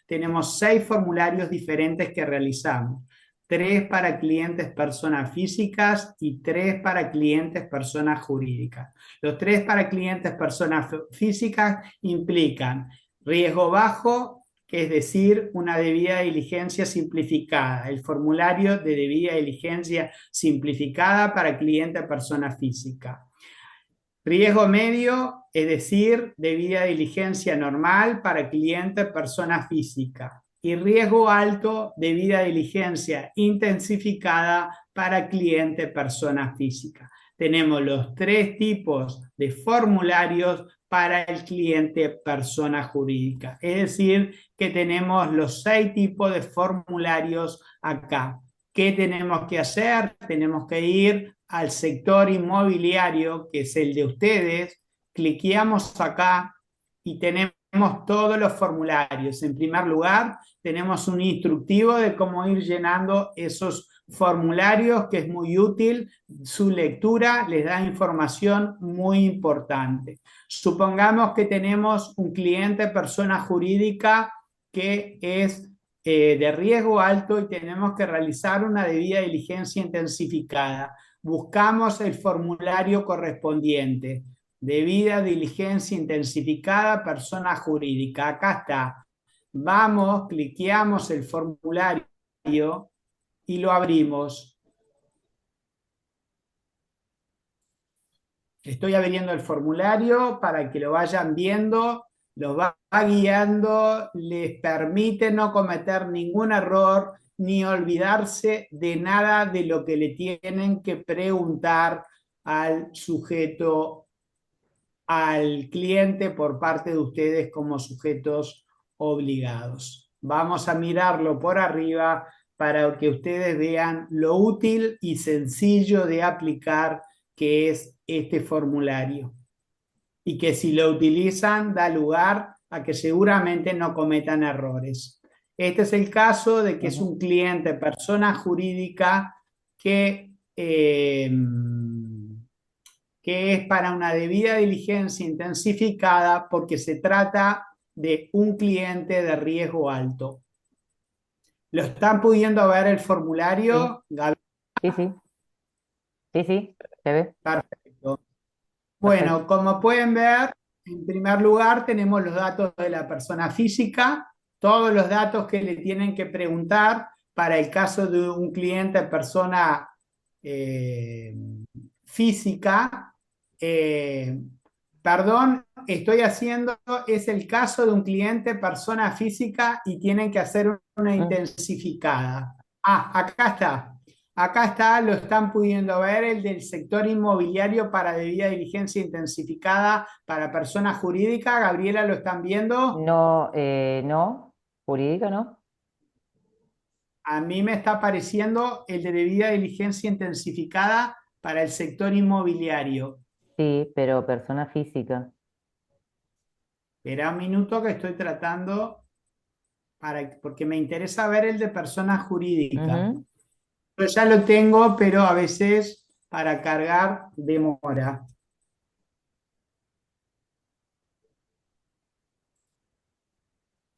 tenemos 6 formularios diferentes que realizamos. 3 para clientes personas físicas y 3 para clientes personas jurídicas. Los 3 para clientes personas físicas implican riesgo bajo, que es decir, una debida diligencia simplificada. El formulario de debida diligencia simplificada para cliente persona física. Riesgo medio, es decir, debida diligencia normal para cliente persona física. Y riesgo alto, debida diligencia intensificada para cliente persona física. Tenemos los 3 tipos de formularios para el cliente persona jurídica. Es decir, que tenemos los 6 tipos de formularios acá. ¿Qué tenemos que hacer? Tenemos que ir al sector inmobiliario, que es el de ustedes, cliqueamos acá y tenemos todos los formularios. En primer lugar, tenemos un instructivo de cómo ir llenando esos formularios, que es muy útil. Su lectura les da información muy importante. Supongamos que tenemos un cliente persona jurídica que es de riesgo alto y tenemos que realizar una debida diligencia intensificada. Buscamos el formulario correspondiente. Debida diligencia intensificada, persona jurídica. Acá está. Vamos, cliqueamos el formulario y lo abrimos. Estoy abriendo el formulario para que lo vayan viendo, los va guiando, les permite no cometer ningún error ni olvidarse de nada de lo que le tienen que preguntar al sujeto, al cliente por parte de ustedes como sujetos obligados. Vamos a mirarlo por arriba para que ustedes vean lo útil y sencillo de aplicar que es este formulario y que si lo utilizan da lugar a que seguramente no cometan errores. Este es el caso de que es un cliente, persona jurídica, que es para una debida diligencia intensificada porque se trata de un cliente de riesgo alto. ¿Lo están pudiendo ver el Sí, formulario, Gaby? sí, sí, sí, sí, se ve, Perfecto. perfecto. Bueno, como pueden ver, en primer lugar tenemos los datos de la persona física, todos los datos que le tienen que preguntar para el caso de un cliente, persona eh, física. Eh, Perdón, estoy haciendo, es el caso de un cliente, persona física y tienen que hacer una Mm. intensificada. Ah, acá está. Acá está, lo están pudiendo ver, el del sector inmobiliario para debida diligencia intensificada para persona jurídica. Gabriela, ¿lo están viendo? No, no, jurídico, ¿no? A mí me está apareciendo el de debida diligencia intensificada para el sector inmobiliario. Sí, pero persona física. Espera un minuto que estoy tratando porque me interesa ver el de persona jurídica. Ujú. Yo ya lo tengo, pero a veces para cargar demora.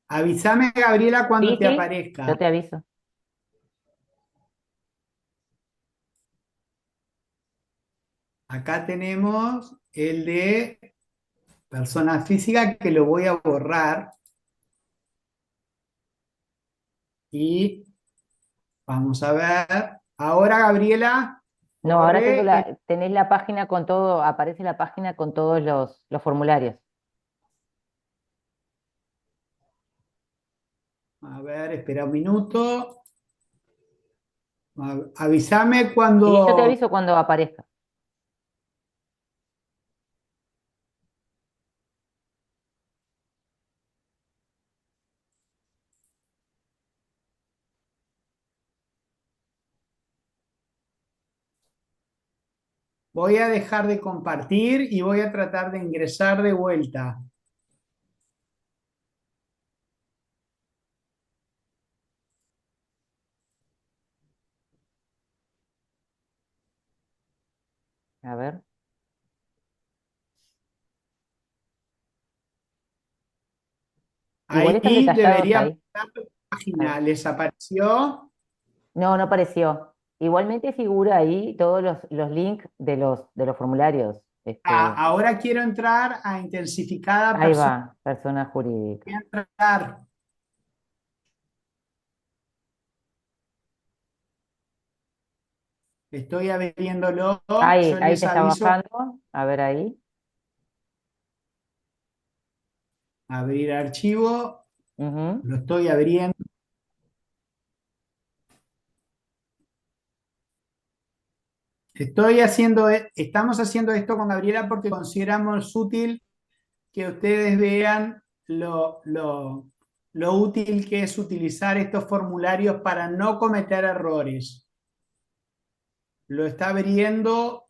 Avísame, Gabriela, cuando Sí, te sí, yo aparezca. te aviso. Acá tenemos el de persona física que lo voy a borrar y vamos a ver. Ahora, Gabriela, No, ahora tengo borré. tenés la página con todo, aparece la página con todos los formularios. A ver, espera un minuto. Avísame Sí, yo te cuando aviso cuando aparezca. voy a dejar de compartir y voy a tratar de ingresar de vuelta. A ver. Igual están Ahí detallados debería ahí. mostrar la A ver. página. ¿Les apareció? No, no apareció. Igualmente figura ahí todos los links de los formularios. Ahora quiero entrar a intensificada Ahí persona. va, persona jurídica. Voy a entrar. Estoy abriéndolo. Ahí, Yo ahí les te está aviso. bajando. A ver ahí. Abrir archivo. Ujú. Lo estoy abriendo. Estamos haciendo esto con Gabriela porque consideramos útil que ustedes vean lo útil que es utilizar estos formularios para no cometer errores. Lo está abriendo.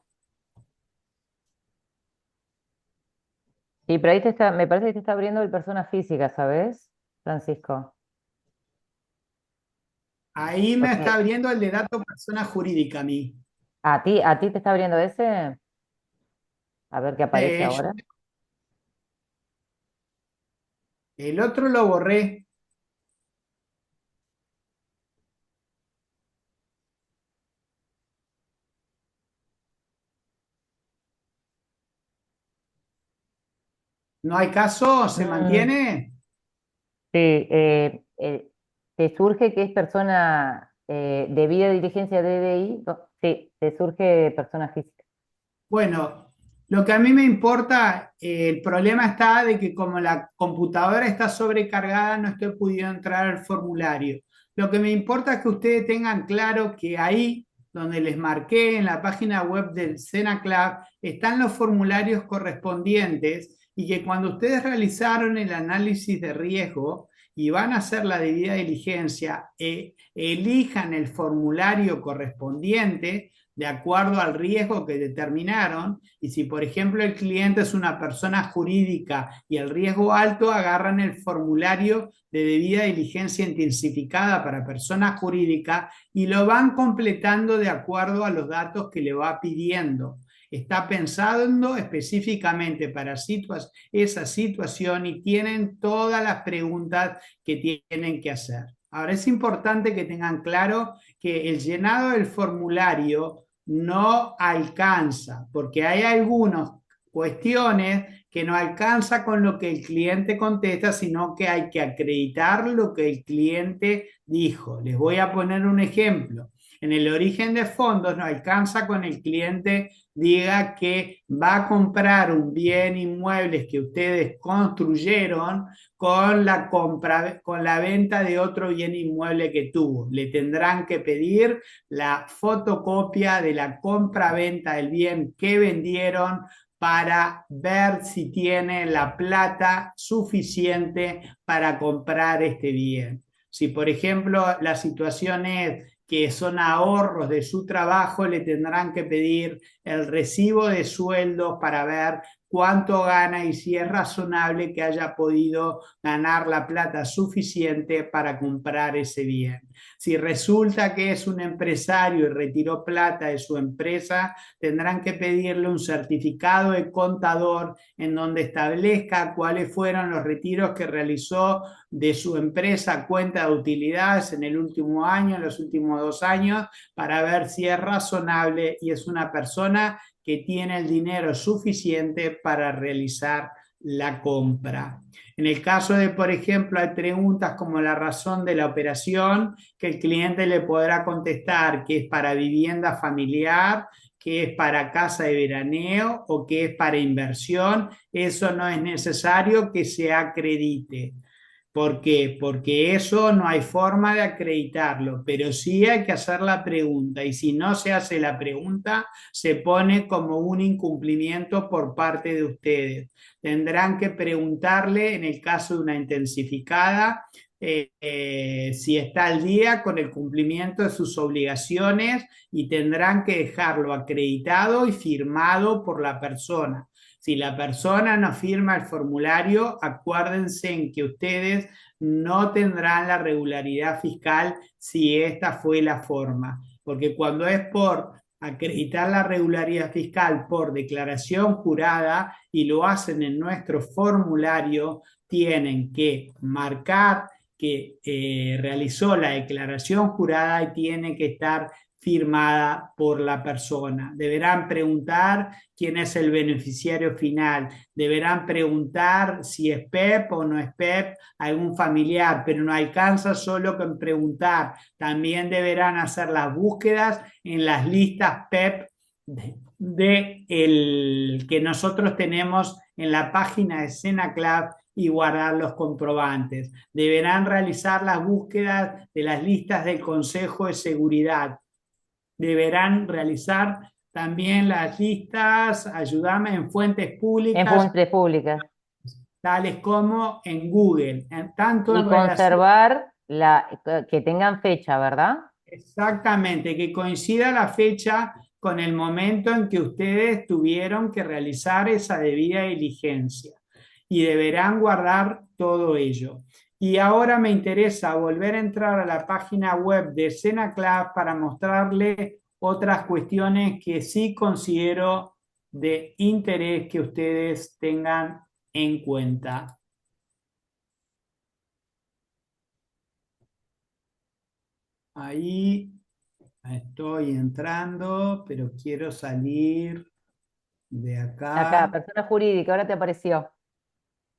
Sí, pero ahí me parece que te está abriendo el persona física, ¿sabes, Francisco? Ahí me está Porque abriendo el de datos persona jurídica a mí. a ti te está abriendo ese. A ver qué aparece Yo ahora. el otro lo borré. ¿No hay caso? ¿Se Mm, mantiene? sí, te surge que es persona debida diligencia DDI. Sí, te surge persona física. Bueno, Lo que a mí me importa, el problema está de que como la computadora está sobrecargada, no estoy pudiendo entrar al formulario. Lo que me importa es que ustedes tengan claro que ahí, donde les marqué en la página web del SENACLAB, están los formularios correspondientes y que cuando ustedes realizaron el análisis de riesgo y van a hacer la debida diligencia, elijan el formulario correspondiente de acuerdo al riesgo que determinaron, y si por ejemplo el cliente es una persona jurídica y el riesgo alto, agarran el formulario de debida diligencia intensificada para persona jurídica y lo van completando de acuerdo a los datos que le va pidiendo. Está pensando específicamente para esa situación y tienen todas las preguntas que tienen que hacer. Ahora es importante que tengan claro que el llenado del formulario no alcanza, porque hay algunas cuestiones que no alcanza con lo que el cliente contesta, sino que hay que acreditar lo que el cliente dijo. Les voy a poner un ejemplo. En el origen de fondos no alcanza con el cliente diga que va a comprar un bien inmueble que ustedes construyeron con la compra, con la venta de otro bien inmueble que tuvo. Le tendrán que pedir la fotocopia de la compra-venta del bien que vendieron para ver si tiene la plata suficiente para comprar este bien. Si, por ejemplo, la situación es que son ahorros de su trabajo, le tendrán que pedir el recibo de sueldos para ver cuánto gana y si es razonable que haya podido ganar la plata suficiente para comprar ese bien. Si resulta que es un empresario y retiró plata de su empresa, tendrán que pedirle un certificado de contador en donde establezca cuáles fueron los retiros que realizó de su empresa a cuenta de utilidades en el último año, en los últimos 2 años, para ver si es razonable y es una persona que tiene el dinero suficiente para realizar la compra. En el caso de, por ejemplo, hay preguntas como la razón de la operación, que el cliente le podrá contestar que es para vivienda familiar, que es para casa de veraneo o que es para inversión. Eso no es necesario que se acredite. ¿Por qué? Porque eso no hay forma de acreditarlo, pero sí hay que hacer la pregunta y si no se hace la pregunta, se pone como un incumplimiento por parte de ustedes. Tendrán que preguntarle en el caso de una intensificada si está al día con el cumplimiento de sus obligaciones y tendrán que dejarlo acreditado y firmado por la persona. Si la persona no firma el formulario, acuérdense en que ustedes no tendrán la regularidad fiscal si esta fue la forma, porque cuando es por acreditar la regularidad fiscal por declaración jurada y lo hacen en nuestro formulario, tienen que marcar que realizó la declaración jurada y tiene que estar firmada por la persona. Deberán preguntar quién es el beneficiario final, deberán preguntar si es PEP o no es PEP a algún familiar, pero no alcanza solo con preguntar, también deberán hacer las búsquedas en las listas PEP de el que nosotros tenemos en la página de SENACLAB y guardar los comprobantes. Deberán realizar las búsquedas de las listas del Consejo de Seguridad. Deberán realizar también las listas, ayúdame, en fuentes En públicas, fuentes públicas. tales como en Google, tanto Y en relación, conservar que tengan fecha, ¿verdad? exactamente, que coincida la fecha con el momento en que ustedes tuvieron que realizar esa debida diligencia. Y deberán guardar todo ello. Y ahora me interesa volver a entrar a la página web de SENACLAB para mostrarle otras cuestiones que sí considero de interés que ustedes tengan en cuenta. Ahí estoy entrando, pero quiero salir de Acá, acá. persona jurídica, ahora te apareció.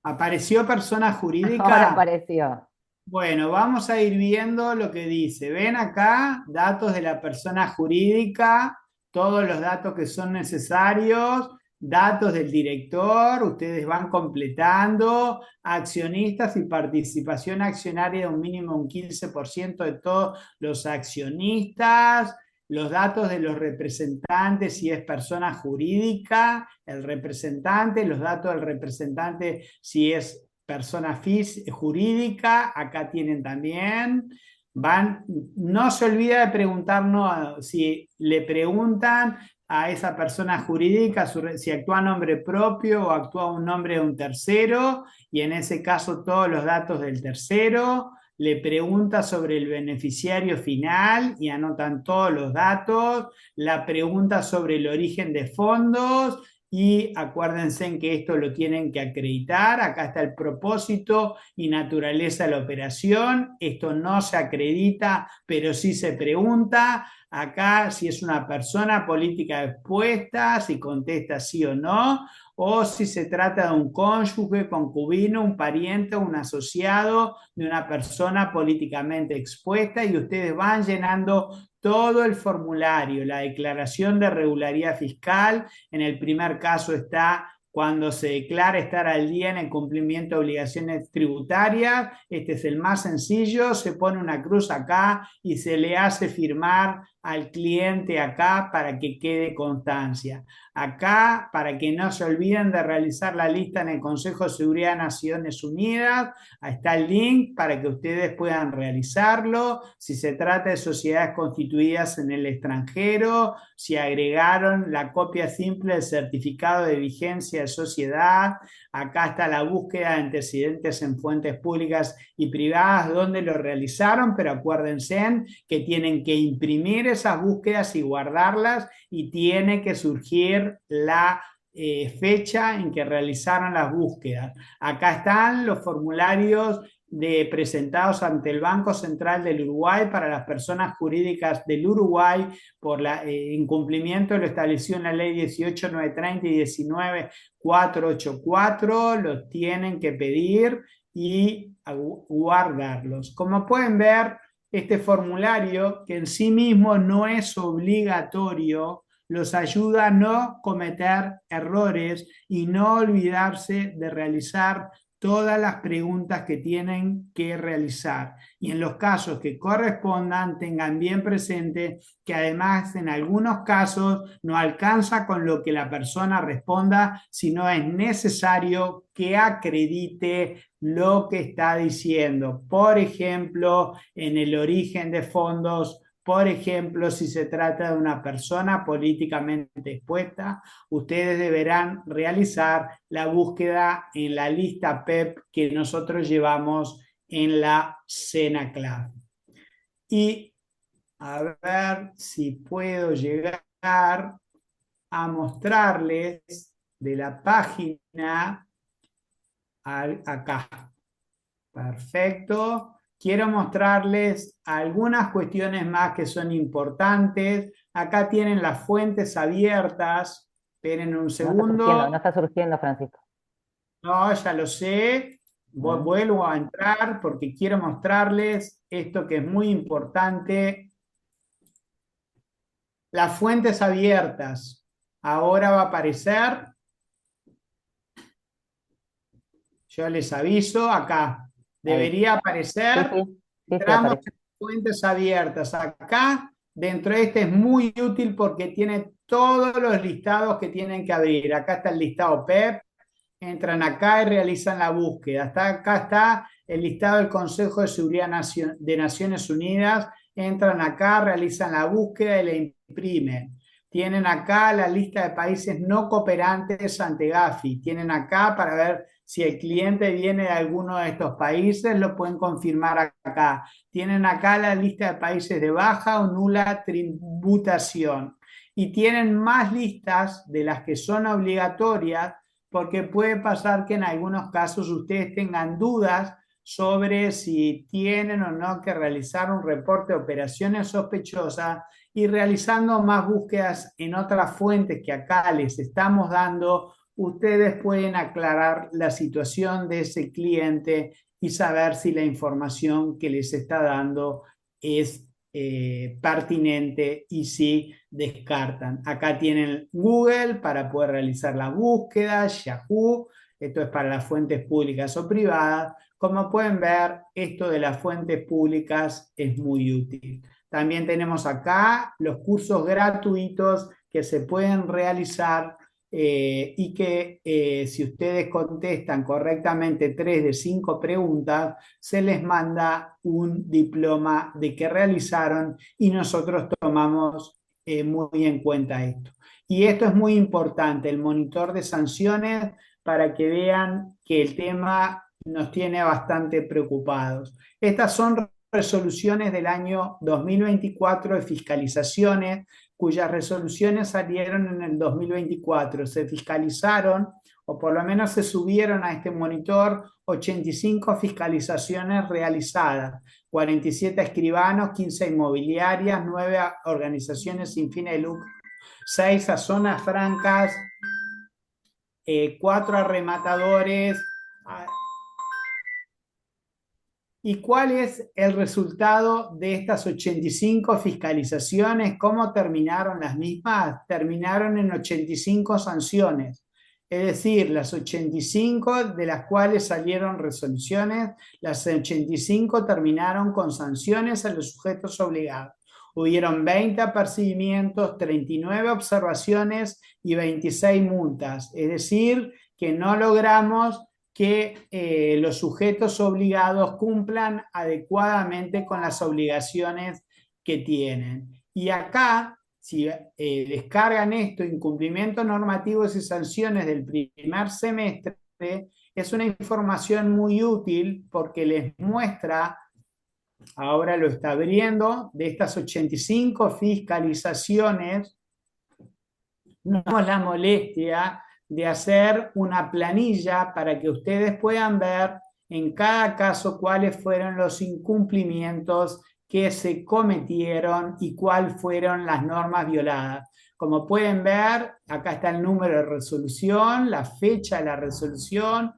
¿Apareció persona Ahora jurídica? apareció. Bueno, vamos a ir viendo lo que dice. Ven acá, datos de la persona jurídica, todos los datos que son necesarios. datos del director, ustedes van completando, accionistas y participación accionaria de un mínimo un 15% de todos los accionistas, los datos de los representantes, si es persona jurídica, el representante, los datos del representante, si es persona jurídica, acá tienen también. No se olvida de preguntarnos, si le preguntan a esa persona jurídica si actúa a nombre propio o actúa a un nombre de un tercero, y en ese caso todos los datos del tercero. Le pregunta sobre el beneficiario final y anotan todos los datos. La pregunta sobre el origen de fondos, y acuérdense en que esto lo tienen que acreditar. Acá está el propósito y naturaleza de la operación. Esto no se acredita, pero sí se pregunta. Acá si es una persona política expuesta, si contesta sí o no, o si se trata de un cónyuge, concubino, un pariente o un asociado de una persona políticamente expuesta, y ustedes van llenando todo el formulario, la declaración de regularidad fiscal. En el primer caso está cuando se declara estar al día en el cumplimiento de obligaciones tributarias. Este es el más sencillo, se pone una cruz acá y se le hace firmar al cliente acá para que quede constancia. Acá, para que no se olviden de realizar la lista en el Consejo de Seguridad de Naciones Unidas, ahí está el link para que ustedes puedan realizarlo. Si se trata de sociedades constituidas en el extranjero, si agregaron la copia simple del certificado de vigencia de sociedad. Acá está la búsqueda de antecedentes en fuentes públicas y privadas donde lo realizaron, pero acuérdense que tienen que imprimir esas búsquedas y guardarlas, y tiene que surgir la fecha en que realizaron las búsquedas. Acá están los formularios presentados ante el Banco Central del Uruguay para las personas jurídicas del Uruguay por incumplimiento de lo establecido en la ley 18.930 y 19.484. Los tienen que pedir y guardarlos. Como pueden ver, este formulario, que en sí mismo no es obligatorio, los ayuda a no cometer errores y no olvidarse de realizar todas las preguntas que tienen que realizar. Y en los casos que correspondan, tengan bien presente que además en algunos casos no alcanza con lo que la persona responda, sino es necesario que acredite lo que está diciendo. Por ejemplo, en el origen de fondos. Por ejemplo, si se trata de una persona políticamente expuesta, ustedes deberán realizar la búsqueda en la lista PEP que nosotros llevamos en la SENACLAV. Y a ver si puedo llegar a mostrarles de la página acá. Perfecto. Quiero mostrarles algunas cuestiones más que son importantes. Acá tienen las fuentes abiertas. Esperen un segundo. No está surgiendo, Francisco. No, ya lo sé. Vuelvo a entrar porque quiero mostrarles esto que es muy importante. Las fuentes abiertas. Ahora va a aparecer. Yo les aviso acá. Debería aparecer. Entramos en fuentes abiertas. Acá, dentro de este es muy útil porque tiene todos los listados que tienen que abrir. Acá está el listado PEP. Entran acá y realizan la búsqueda. Acá está el listado del Consejo de Seguridad de Naciones Unidas. Entran acá, realizan la búsqueda y la imprimen. Tienen acá la lista de países no cooperantes ante Gafi. Tienen acá para ver si el cliente viene de alguno de estos países, lo pueden confirmar acá. Tienen acá la lista de países de baja o nula tributación. Y tienen más listas de las que son obligatorias, porque puede pasar que en algunos casos ustedes tengan dudas sobre si tienen o no que realizar un reporte de operaciones sospechosas, y realizando más búsquedas en otras fuentes que acá les estamos dando, ustedes pueden aclarar la situación de ese cliente y saber si la información que les está dando es pertinente y si descartan. Acá tienen Google para poder realizar la búsqueda, Yahoo, esto es para las fuentes públicas o privadas. Como pueden ver, esto de las fuentes públicas es muy útil. También tenemos acá los cursos gratuitos que se pueden realizar y que si ustedes contestan correctamente 3 de 5 preguntas, se les manda un diploma de que realizaron y nosotros tomamos muy en cuenta esto. Y esto es muy importante, el monitor de sanciones, para que vean que el tema nos tiene bastante preocupados. Estas son resoluciones del año 2024 de fiscalizaciones, cuyas resoluciones salieron en el 2024. Se fiscalizaron, o por lo menos se subieron a este monitor, 85 fiscalizaciones realizadas, 47 escribanos, 15 inmobiliarias, 9 organizaciones sin fines de lucro, 6 a zonas francas, 4 arrematadores. ¿Y cuál es el resultado de estas 85 fiscalizaciones? ¿Cómo terminaron las mismas? Terminaron en 85 sanciones. Es decir, las 85 de las cuales salieron resoluciones, las 85 terminaron con sanciones a los sujetos obligados. Hubieron 20 apercibimientos, 39 observaciones y 26 multas. Es decir, que no logramos que los sujetos obligados cumplan adecuadamente con las obligaciones que tienen. Y acá, si descargan esto, incumplimientos normativos y sanciones del primer semestre, es una información muy útil porque les muestra, ahora lo está abriendo, de estas 85 fiscalizaciones, no tenemos la molestia de hacer una planilla para que ustedes puedan ver en cada caso cuáles fueron los incumplimientos que se cometieron y cuáles fueron las normas violadas. Como pueden ver, acá está el número de resolución, la fecha de la resolución,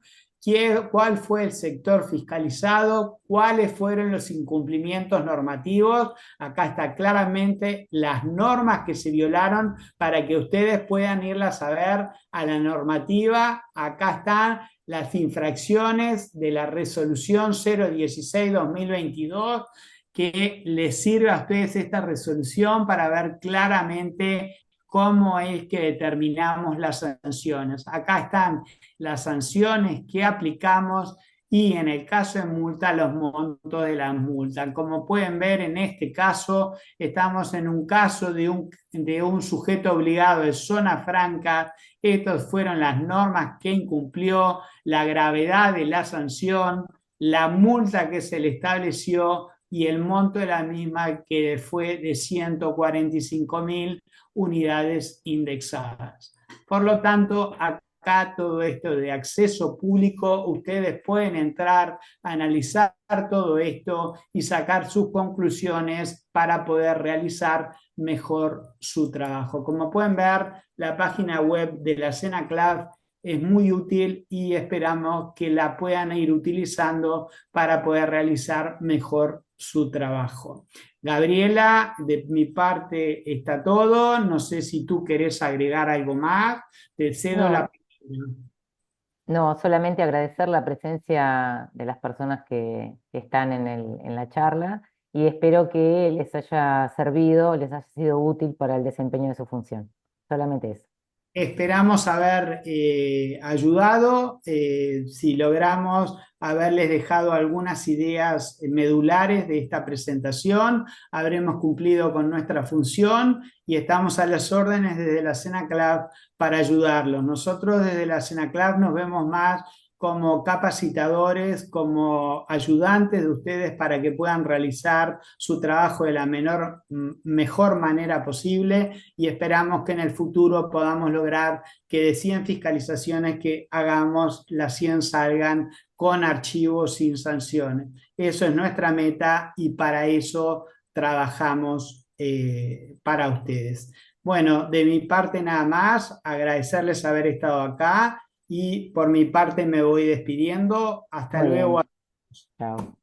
cuál fue el sector fiscalizado, cuáles fueron los incumplimientos normativos. Acá está claramente las normas que se violaron para que ustedes puedan irlas a ver a la normativa. Acá están las infracciones de la resolución 016-2022, que les sirve a ustedes esta resolución para ver claramente cómo es que determinamos las sanciones. Acá están las sanciones que aplicamos y en el caso de multa, los montos de la multa. Como pueden ver, en este caso, estamos en un caso de un sujeto obligado de zona franca. Estas fueron las normas que incumplió, la gravedad de la sanción, la multa que se le estableció y el monto de la misma, que fue de 145.000 unidades indexadas. Por lo tanto, acá todo esto de acceso público, ustedes pueden entrar, analizar todo esto y sacar sus conclusiones para poder realizar mejor su trabajo. Como pueden ver, la página web de la SENACLAV es muy útil y esperamos que la puedan ir utilizando para poder realizar mejor su trabajo. Gabriela, de mi parte está todo. No sé si tú querés agregar algo más. Te cedo la No, palabra. no, solamente agradecer la presencia de las personas que están en la charla y espero que les haya servido, les haya sido útil para el desempeño de su función. Solamente eso. Esperamos haber ayudado, si logramos haberles dejado algunas ideas medulares de esta presentación, habremos cumplido con nuestra función y estamos a las órdenes desde la SENACLAV para ayudarlos. Nosotros desde la SENACLAV nos vemos más como capacitadores, como ayudantes de ustedes para que puedan realizar su trabajo de la mejor manera posible y esperamos que en el futuro podamos lograr que de 100 fiscalizaciones que hagamos, las 100 salgan con archivos sin sanciones. Eso es nuestra meta y para eso trabajamos para ustedes. Bueno, de mi parte nada más, agradecerles haber estado acá y por mi parte me voy despidiendo. Hasta Muy luego. bien. Chao.